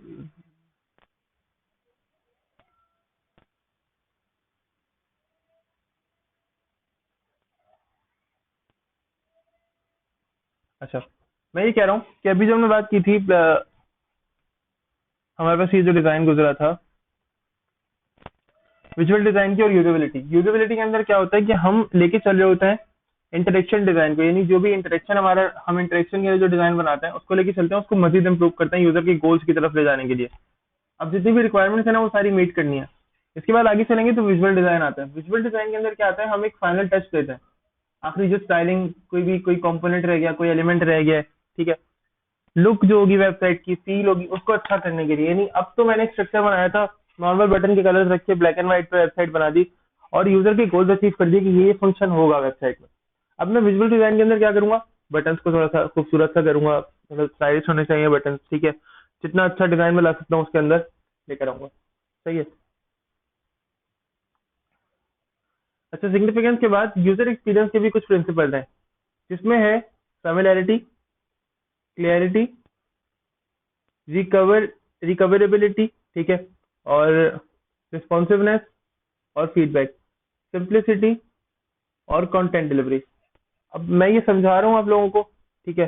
अच्छा, मैं ये कह रहा हूँ कि अभी जो हमने बात की थी, हमारे पास ये जो डिजाइन गुजरा था विजुअल डिजाइन की और यूजेबिलिटी। यूजेबिलिटी के अंदर क्या होता है कि हम लेके चल रहे होते हैं इंटरेक्शन डिजाइन को, यानी जो भी इंटरेक्शन हमारा, हम इंटरेक्शन के लिए जो डिजाइन बनाते हैं उसको लेके चलते हैं, उसको मजीद इंप्रूव करते हैं यूजर के गोल्स की तरफ ले जाने के लिए। अब जितनी भी रिक्वायरमेंट्स है ना वो सारी मीट करनी है। इसके बाद आगे चलेंगे तो विजुअल डिजाइन आता है। विजुअल डिजाइन के अंदर क्या आता है, हम एक फाइनल टच देते हैं, आखिरी जो स्टाइलिंग, कोई कंपोनेंट रह गया, कोई एलिमेंट रह गया है, ठीक है, लुक जो होगी वेबसाइट की, फील होगी, उसको अच्छा करने के लिए। यानी अब तो मैंने एक स्ट्रक्चर बनाया था, नॉर्मल बटन के कलर रख के ब्लैक एंड व्हाइट पे वेबसाइट बना दी और यूजर के गोल्स अचीव कर दिए कि ये फंक्शन होगा वेबसाइट में। अब मैं विजुअल डिजाइन के अंदर क्या करूंगा, बटन्स को थोड़ा सा खूबसूरत सा करूंगा, मतलब स्टाइलिश होने चाहिए बटन, ठीक है, जितना अच्छा डिजाइन में ला सकता हूँ उसके अंदर लेकर आऊंगा। सही है। अच्छा, सिग्निफिकेंस के बाद यूजर एक्सपीरियंस के भी कुछ प्रिंसिपल हैं, जिसमें है फेमिलैरिटी, क्लियरिटी, रिकवर रिकवरेबिलिटी, ठीक है, और रिस्पॉन्सिवनेस और फीडबैक, सिंप्लिसिटी और कंटेंट डिलीवरी। अब मैं ये समझा रहा हूँ आप लोगों को, ठीक है।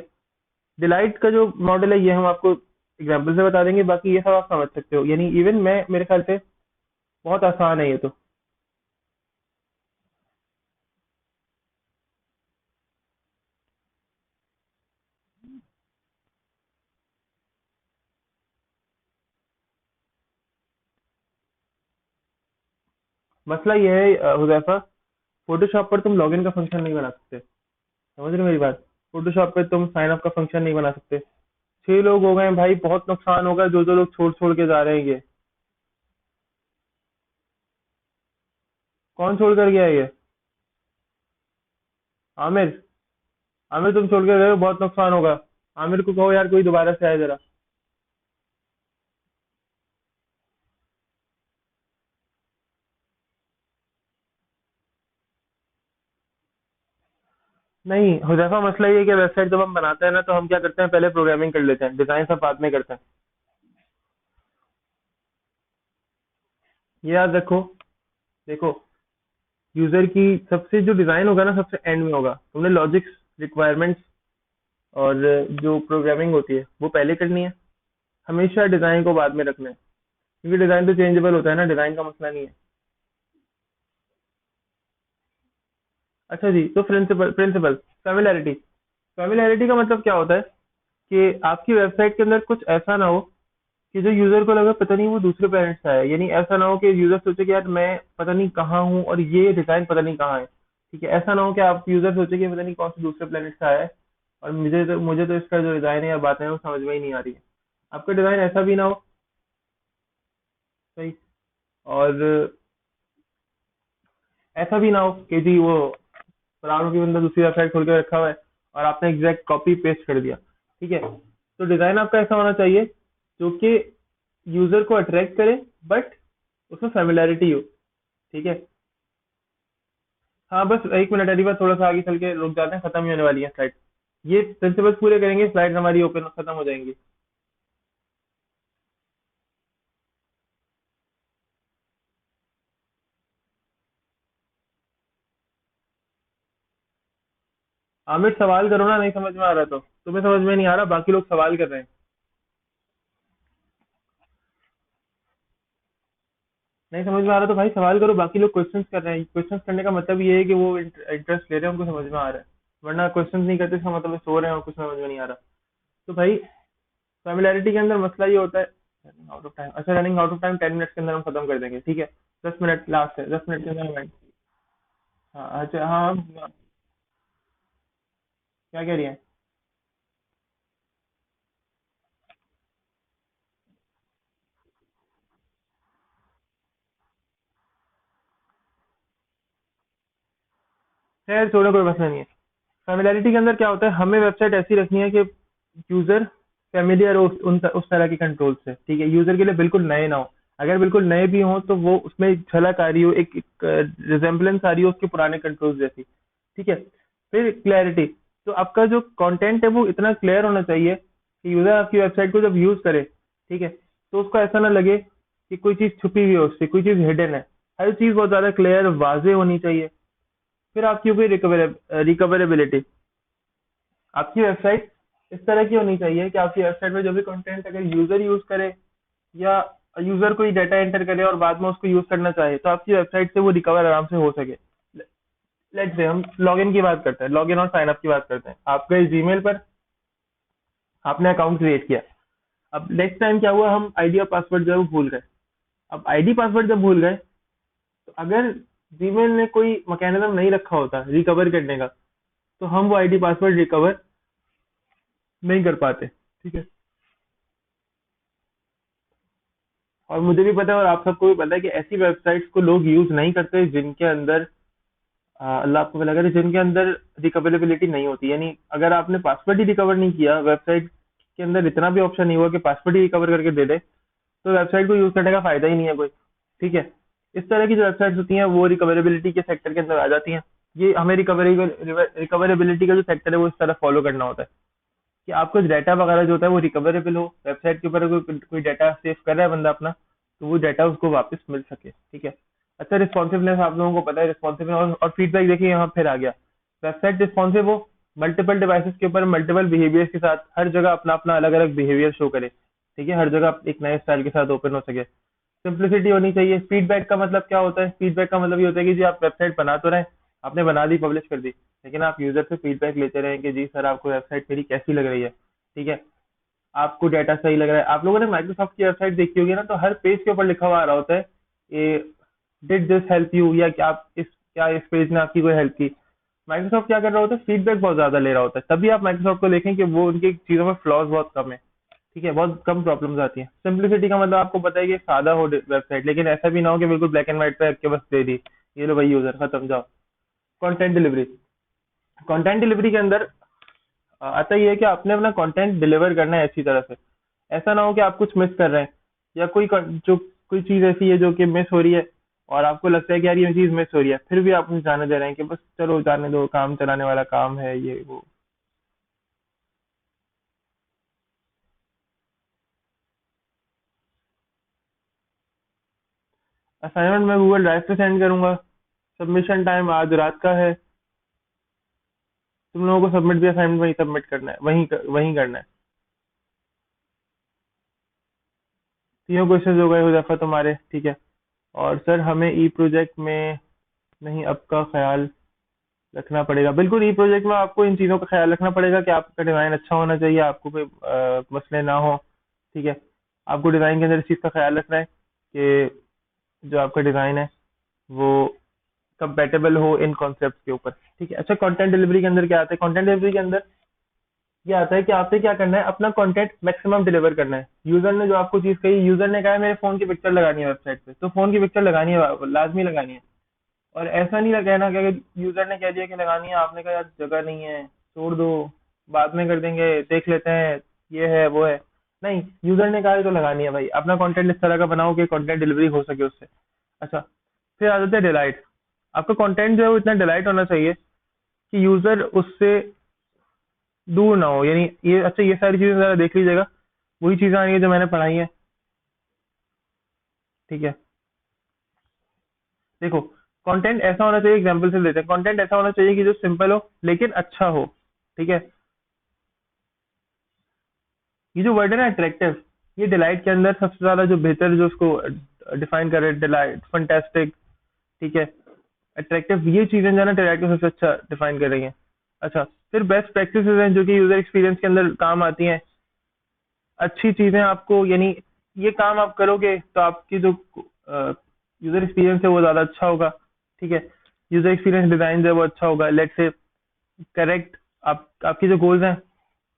डिलाइट का जो मॉडल है ये हम आपको एग्जाम्पल से बता देंगे, बाकी ये सब आप समझ सकते हो, यानी इवन मैं, मेरे ख्याल से बहुत आसान है ये तो। मसला ये है हुजैफा, फोटोशॉप पर तुम लॉगिन का फंक्शन नहीं बना सकते, समझ रहे हो मेरी बात। फोटोशॉप पे तुम साइन अप का फंक्शन नहीं बना सकते। 6 लोग हो गए हैं भाई, बहुत नुकसान होगा जो जो लोग छोड़ छोड़ के जा रहे हैं ये। कौन छोड़ कर गया है ये? आमिर। आमिर तुम छोड़ कर गए हो, बहुत नुकसान होगा। आमिर को कहो यार कोई दोबारा से आए जरा। नहीं हुजैफा, मसला ये है कि वेबसाइट जब हम बनाते हैं ना तो हम क्या करते हैं, पहले प्रोग्रामिंग कर लेते हैं, डिजाइन सब बाद में करते हैं। ये याद रखो। देखो, यूजर की सबसे जो डिजाइन होगा ना सबसे एंड में होगा। तुमने लॉजिक्स, रिक्वायरमेंट्स और जो प्रोग्रामिंग होती है वो पहले करनी है, हमेशा डिजाइन को बाद में रखना है, क्योंकि डिजाइन तो चेंजेबल होता है ना, डिजाइन का मसला नहीं है। अच्छा जी, तो प्रिंसिपल प्रिंसिपल फेमिलैरिटी। फेमिलैरिटी का मतलब क्या होता है कि आपकी वेबसाइट के अंदर कुछ ऐसा ना हो कि जो यूजर को लगे पता नहीं वो दूसरे प्लेनेट से आया है। यानी ऐसा ना हो कि यूजर सोचे कि यार मैं पता नहीं कहाँ हूँ और ये डिजाइन पता नहीं कहाँ है। ठीक है, ऐसा ना हो कि आप यूजर सोचे कि पता नहीं कौन से दूसरे प्लेनेट से आया है और मुझे तो इसका जो डिजाइन है या बातें हैं वो समझ में ही नहीं आ रही है। आपका डिजाइन ऐसा भी ना हो। सही। और ऐसा भी ना हो कि जी वो फलानों की बंदा दूसरी वेबसाइट खोल के रखा हुआ है और आपने एग्जैक्ट कॉपी पेस्ट कर दिया। ठीक है, तो डिजाइन आपका ऐसा होना चाहिए जो कि यूजर को अट्रैक्ट करे, बट उसमें फेमिलैरिटी हो। ठीक है। हाँ बस 1 मिनट, अभी बात थोड़ा सा आगे चल के रुक जाते हैं, खत्म ही होने वाली है स्लाइड। ये प्रिंसिपल्स पूरे करेंगे, स्लाइड हमारी ओपन खत्म हो जाएंगी। आमिर सवाल करो ना, नहीं समझ में आ रहा तो। तुम्हें समझ में नहीं आ रहा, बाकी लोग सवाल कर रहे हैं। नहीं समझ में आ रहा तो भाई सवाल करो, बाकी लोग क्वेश्चंस कर रहे हैं। क्वेश्चंस करने का मतलब ये है कि वो इंटरेस्ट ले रहे हैं, उनको समझ में आ रहा है। वरना क्वेश्चंस नहीं करते इसका मतलब है सो रहे हैं और कुछ समझ में नहीं आ रहा। तो भाई फेमिलैरिटी के अंदर मसला ये होता है, रनिंग आउट ऑफ टाइम। अच्छा, running out of time 10 minutes के अंदर हम खत्म कर देंगे, ठीक है। 10 मिनट लास्ट है, 10 मिनट के अंदर हाँ अच्छा हाँ। क्या कह रही है? खैर छोड़ो, कोई मसला नहीं है। फैमिलियरिटी के अंदर क्या होता है, हमें वेबसाइट ऐसी रखनी है कि यूजर फेमिलियर हो उस तरह के कंट्रोल से, ठीक है, यूजर के लिए बिल्कुल नए ना हो। अगर बिल्कुल नए भी हों तो वो उसमें झलक आ रही हो, एक रिजेम्बलेंस आ रही हो उसके पुराने कंट्रोल जैसी, ठीक है। फिर क्लैरिटी, तो आपका जो कंटेंट है वो इतना क्लियर होना चाहिए कि यूजर आपकी वेबसाइट को जब यूज करे, ठीक है, तो उसको ऐसा ना लगे कि कोई चीज छुपी हुई है उससे, कोई चीज हिडन है। हर चीज बहुत ज्यादा क्लियर वाजे होनी चाहिए। फिर आपकी हो गई रिकवरेबिलिटी। आपकी वेबसाइट इस तरह की होनी चाहिए कि आपकी वेबसाइट में जो भी कंटेंट अगर यूजर यूज करे या यूजर कोई डाटा एंटर करे और बाद में उसको यूज करना चाहे तो आपकी वेबसाइट से वो रिकवर आराम से हो सके। लेट्स से हम लॉगिन की बात करते हैं, लॉगिन और साइन अप की बात करते हैं। आप गए जीमेल पर, आपने अकाउंट क्रिएट किया। अब नेक्स्ट टाइम क्या हुआ, हम आईडी और पासवर्ड जो है वो भूल गए। अब आईडी पासवर्ड जब भूल गए, तो अगर जीमेल ने कोई मैकेनिज्म नहीं रखा होता रिकवर करने का, तो हम वो आईडी पासवर्ड रिकवर नहीं कर पाते, ठीक है। और मुझे भी पता है और आप सबको भी पता है कि ऐसी वेबसाइट्स को लोग यूज नहीं करते जिनके अंदर अल्लाह आपको भला करे, जिनके अंदर रिकवरेबिलिटी नहीं होती। यानी अगर आपने पासवर्ड ही रिकवर नहीं किया, वेबसाइट के अंदर इतना भी ऑप्शन नहीं हुआ कि पासवर्ड ही रिकवर करके दे दे, तो वेबसाइट को यूज करने का फायदा ही नहीं है कोई, ठीक है। इस तरह की जो वेबसाइट्स होती हैं वो रिकवरेबिलिटी के सेक्टर के अंदर आ जाती हैं। ये हमें रिकवरेबिलिटी का जो सेक्टर है वो इस तरह फॉलो करना होता है कि आपको डाटा वगैरह जो होता है वो रिकवरेबल हो। वेबसाइट के ऊपर कोई डाटा सेव कर रहा है बंदा अपना, तो वो डाटा उसको वापस मिल सके, ठीक है। अच्छा, रिस्पॉन्सिवनेस आप लोगों को पता है, रिस्पॉन्सिवनेस और फीडबैक देखिए यहाँ फिर आ गया। वेबसाइट रिस्पॉन्सिव हो, मल्टीपल डिवाइसेस के ऊपर मल्टीपल बिहेवियर के साथ, हर जगह अपना अपना अलग अलग बिहेवियर शो करे, ठीक है, हर जगह एक नए स्टाइल के साथ ओपन हो सके। सिंप्लिसिटी होनी चाहिए। फीडबैक का मतलब क्या होता है, फीडबैक का मतलब ये होता है कि जी आप वेबसाइट बना तो रहे, आपने बना दी, पब्लिश कर दी, लेकिन आप यूजर से फीडबैक लेते रहें कि जी सर आपको वेबसाइट मेरी कैसी लग रही है, ठीक है, आपको डाटा सही लग रहा है। आप लोगों ने माइक्रोसॉफ्ट की वेबसाइट देखी होगी ना, तो हर पेज के ऊपर लिखा हुआ आ रहा होता है ये डिड दिस हेल्प यू, या क्या इस पेज ने आपकी कोई हेल्प की। माइक्रोसॉफ्ट क्या कर रहा होता है, फीडबैक बहुत ज्यादा ले रहा होता है। तभी आप माइक्रोसॉफ्ट को देखें कि वो उनकी चीजों में फ्लॉज बहुत कम है, ठीक है, बहुत कम प्रॉब्लम्स आती हैं। सिंप्लिसिटी का मतलब आपको पता है कि सादा हो वेबसाइट, लेकिन ऐसा भी ना हो कि बिल्कुल ब्लैक एंड व्हाइट पे आपके बस दे दी, ये लो भाई यूजर खत्म जाओ। कंटेंट डिलीवरी, कंटेंट डिलीवरी के अंदर आता ये है कि आपने अपना कंटेंट डिलीवर करना है अच्छी तरह से। ऐसा ना हो कि आप कुछ मिस कर रहे हैं, या जो कोई चीज ऐसी है जो कि मिस हो रही है और आपको लगता है कि यार ये चीज मिस हो रही है, फिर भी आप उसे जाने दे रहे हैं कि बस चलो जाने दो, काम चलाने वाला काम है ये वो। असाइनमेंट मैं गूगल ड्राइव पे सेंड करूंगा। सबमिशन टाइम आज रात का है। तुम लोगों को सबमिट भी असाइनमेंट वहीं सबमिट करना है, वहीं करना है। तीनों क्वेश्चन हो गए हो दफा तुम्हारे, ठीक है। और सर हमें ई प्रोजेक्ट में नहीं अब का ख्याल रखना पड़ेगा। बिल्कुल, ई प्रोजेक्ट में आपको इन चीज़ों का ख्याल रखना पड़ेगा कि आपका डिज़ाइन अच्छा होना चाहिए, आपको कोई मसले ना हो, ठीक है। आपको डिज़ाइन के अंदर इस चीज़ का ख्याल रखना है कि जो आपका डिज़ाइन है वो कंपेटेबल हो इन कॉन्सेप्ट के ऊपर, ठीक है। अच्छा, कंटेंट डिलीवरी के अंदर क्या आता है, कंटेंट डिलीवरी के अंदर ये आता है कि आपसे क्या करना है, अपना कंटेंट मैक्सिमम डिलीवर करना है। यूजर ने जो आपको चीज़ कही, यूजर ने कहा है मेरे फोन की पिक्चर लगानी है वेबसाइट पे, तो फोन की पिक्चर लगानी है, लाजमी लगानी है। और ऐसा नहीं कहना कि अगर यूजर ने कह दिया कि लगानी है, आपने कहा यार जगह नहीं है, छोड़ दो, बाद में कर देंगे, देख लेते हैं, ये है वो है। नहीं, यूजर ने कहा है तो लगानी है भाई। अपना कंटेंट इस तरह का बनाओ कि कंटेंट डिलीवरी हो सके उससे। अच्छा, फिर आ जाता है डिलाइट। आपका कंटेंट जो है वो इतना डिलाइट होना चाहिए कि यूजर उससे दूर ना हो। यानी ये, अच्छा ये सारी चीजें जरा देख लीजिएगा, वही चीजें आ रही है जो मैंने पढ़ाई है, ठीक है। देखो, कंटेंट ऐसा होना चाहिए, एग्जांपल से लेते हैं, कंटेंट ऐसा होना चाहिए कि जो सिंपल हो लेकिन अच्छा हो, ठीक है। ये जो वर्ड है ना अट्रैक्टिव, ये डिलाइट के अंदर सबसे ज्यादा जो बेहतर जो उसको डिफाइन करे, डिलाइट, फंटेस्टिक, ठीक है, अट्रैक्टिव, ये चीजें जो है ना डिलाइट को सबसे अच्छा डिफाइन कर रही हैं। अच्छा, फिर बेस्ट प्रैक्टिसेस हैं जो कि यूजर एक्सपीरियंस के अंदर काम आती हैं। अच्छी चीजें आपको, यानी ये काम आप करोगे तो आपकी जो यूजर एक्सपीरियंस है वो ज्यादा अच्छा होगा, ठीक है। यूजर एक्सपीरियंस डिजाइन जो है वो अच्छा होगा। लेट्स से करेक्ट आपके जो गोल्स हैं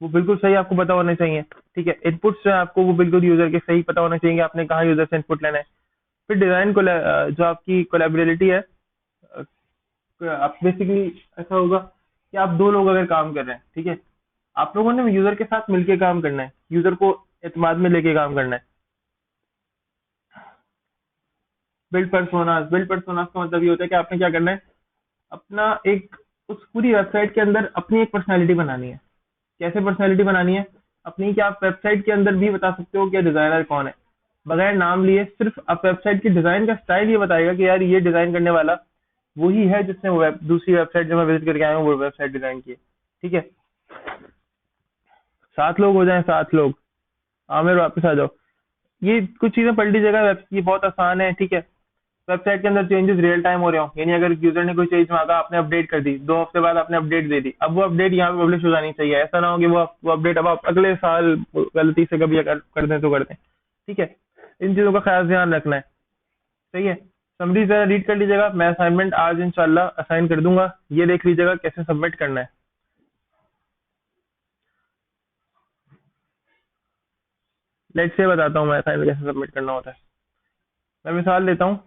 वो बिल्कुल सही आपको पता होने चाहिए। ठीक है, इनपुट्स जो है आपको वो बिल्कुल यूजर के सही पता होने चाहिए कि आपने कहाँ यूजर से इनपुट लेना है। फिर डिजाइन को जो आपकी कोलेबिलिटी है, अ, आप बेसिकली ऐसा होगा कि आप दो लोग अगर काम कर रहे हैं, ठीक है, आप लोगों ने यूजर के साथ मिलके काम करना है, यूजर को एतमाद में लेके काम करना है। बिल्ड पर्सोनास का मतलब ये होता है कि आपने क्या करना है, अपना एक उस पूरी वेबसाइट के अंदर अपनी एक पर्सनैलिटी बनानी है। कैसे पर्सनैलिटी बनानी है अपनी, कि आप वेबसाइट के अंदर भी बता सकते हो कि डिजाइनर कौन है, बगैर नाम लिए सिर्फ आप वेबसाइट की डिजाइन का स्टाइल ये बताएगा कि यार ये डिजाइन करने वाला वही है जिसने वो दूसरी वेबसाइट जो मैं विजिट करके आया हूँ वो वेबसाइट डिजाइन की है। ठीक है, 7 लोग हो जाएं, 7 लोग, आमिर वापस आ जाओ। ये कुछ चीजें पलटी जगह ये बहुत आसान है। ठीक है, वेबसाइट के अंदर चेंजेस रियल टाइम हो रहे हो, यानी अगर यूजर ने कोई चीज मांगा, आपने अपडेट कर दी, 2 हफ्ते बाद आपने अपडेट दे दी, अब वो अपडेट यहाँ पे पब्लिश हो जानी चाहिए। ऐसा ना हो कि वो अपडेट अब आप अगले साल गलती से कभी अगर कर दें तो कर दें। ठीक है, इन चीजों का खास ध्यान रखना है। सही है, समरी जरा रीड कर लीजिएगा, मैं असाइनमेंट आज इंशाल्लाह असाइन कर दूंगा, ये देख लीजिएगा कैसे सबमिट करना है। लेट्स से बताता हूँ मैं असाइनमेंट कैसे सबमिट करना होता है। मैं मिसाल लेता हूँ।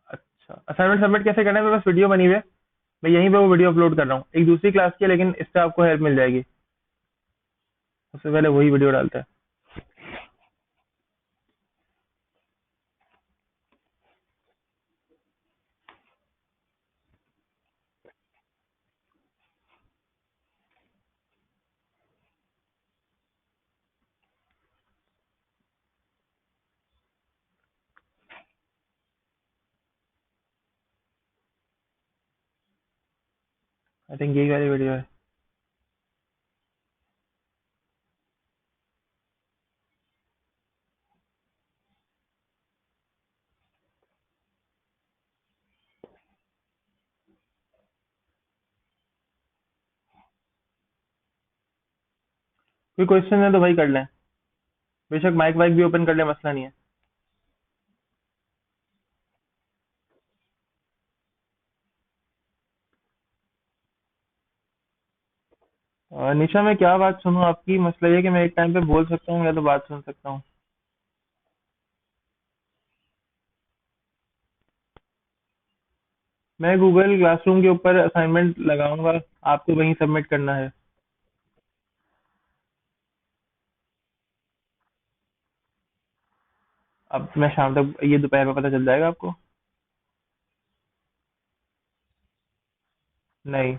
अच्छा, असाइनमेंट सबमिट कैसे करना है, मेरे पास वीडियो बनी हुई है, मैं यहीं पे वो वीडियो अपलोड कर रहा हूँ, एक दूसरी क्लास की है, लेकिन इससे आपको हेल्प मिल जाएगी। सबसे पहले वही वीडियो डालता है। आई थिंक यही वाली वीडियो है। कोई क्वेश्चन है तो भाई कर लें, बेशक माइक वाइक भी ओपन कर ले, मसला नहीं है। निशा, मैं क्या बात सुनूं आपकी, मसला ये है कि मैं एक टाइम पे बोल सकता हूँ या तो बात सुन सकता हूँ। मैं गूगल क्लासरूम के ऊपर असाइनमेंट लगाऊंगा, आपको वहीं सबमिट करना है। अब मैं शाम तक, ये दोपहर में पता चल जाएगा आपको। नहीं,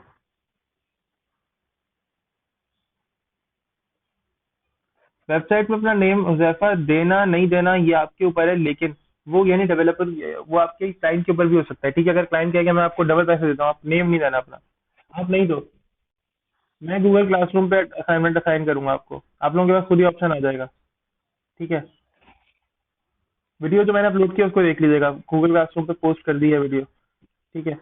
वेबसाइट में अपना नेम हुजैफा देना नहीं देना ये आपके ऊपर है, लेकिन वो यानी डेवलपर, वो आपके क्लाइंट के ऊपर भी हो सकता है। ठीक है, अगर क्लाइंट कहेगा मैं आपको डबल पैसे देता हूँ, आप नेम नहीं देना अपना, आप नहीं दो। मैं गूगल क्लासरूम पे असाइनमेंट असाइन करूंगा आपको, आप लोगों के पास खुद ही ऑप्शन आ जाएगा। ठीक है, वीडियो जो मैंने अपलोड किया उसको देख लीजिएगा, गूगल क्लासरूम पे पोस्ट कर दी है वीडियो। ठीक है,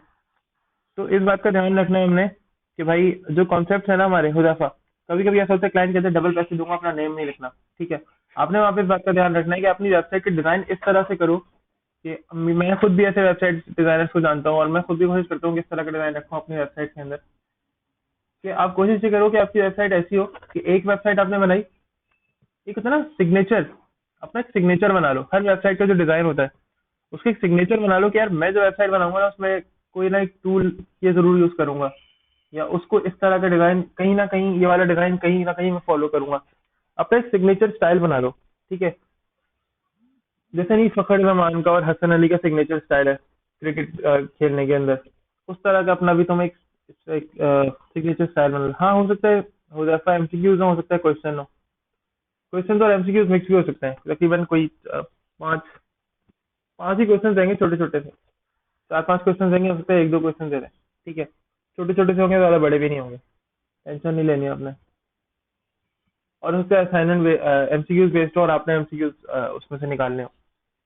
तो इस बात का ध्यान रखना है हमने कि भाई जो कॉन्सेप्ट है ना हमारे हुजैफा, कभी कभी ऐसा होता है क्लाइंट कहते हैं डबल पैसे दूंगा, अपना नेम नहीं लिखना। ठीक है, आपने वहाँ पे इस बात का ध्यान रखना है कि अपनी वेबसाइट की डिजाइन इस तरह से करो कि मैं खुद भी ऐसे वेबसाइट डिजाइनर्स को जानता हूँ और मैं खुद भी कोशिश करता हूँ कि इस तरह का डिजाइन रखूँ अपनी वेबसाइट के अंदर, कि आप कोशिश ये करो कि आपकी वेबसाइट ऐसी हो कि एक वेबसाइट आपने बनाई, एक होता है ना सिग्नेचर, अपना एक सिग्नेचर बना लो। हर वेबसाइट का जो डिजाइन होता है उसका एक सिग्नेचर बना लो कि यार मैं जो वेबसाइट बनाऊंगा ना उसमें कोई ना एक टूल ये जरूर यूज करूंगा, या उसको इस तरह का डिजाइन कहीं ना कहीं, ये वाला डिजाइन कहीं ना कहीं मैं फॉलो करूंगा। अपना एक सिग्नेचर स्टाइल बना लो। ठीक है, जैसे नहीं फखर रहमान का और हसन अली का सिग्नेचर स्टाइल है क्रिकेट खेलने के अंदर, उस तरह का अपना भी तुम एक सिग्नेचर स्टाइल बना लो। हाँ, हो सकता है हो जाता है एमसीक्यूज हो सकता है क्वेश्चन हो, क्वेश्चन तो एमसीक्यूज मिक्स भी हो सकते हैं, तकरीबन कोई 5 5 ही क्वेश्चन रहेंगे छोटे छोटे से, 4 5 क्वेश्चन रहेंगे, हो सकता है 1 2 क्वेश्चन दे रहे हैं। ठीक है, छोटे छोटे से होंगे, ज्यादा बड़े भी नहीं होंगे, टेंशन नहीं लेनी है आपने। और उससे असाइनमेंट एमसीक्यूज बेस्ड और आपने एमसीक्यूज उसमें से निकालने हो।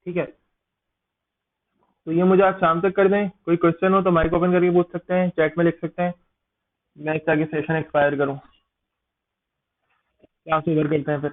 ठीक है, तो ये मुझे आज शाम तक कर दें, कोई क्वेश्चन हो तो माइक ओपन करके पूछ सकते हैं, चैट में लिख सकते हैं, नेक्स्ट आगे सेशन एक्सपायर करूँ, क्या सुधर करते हैं फिर।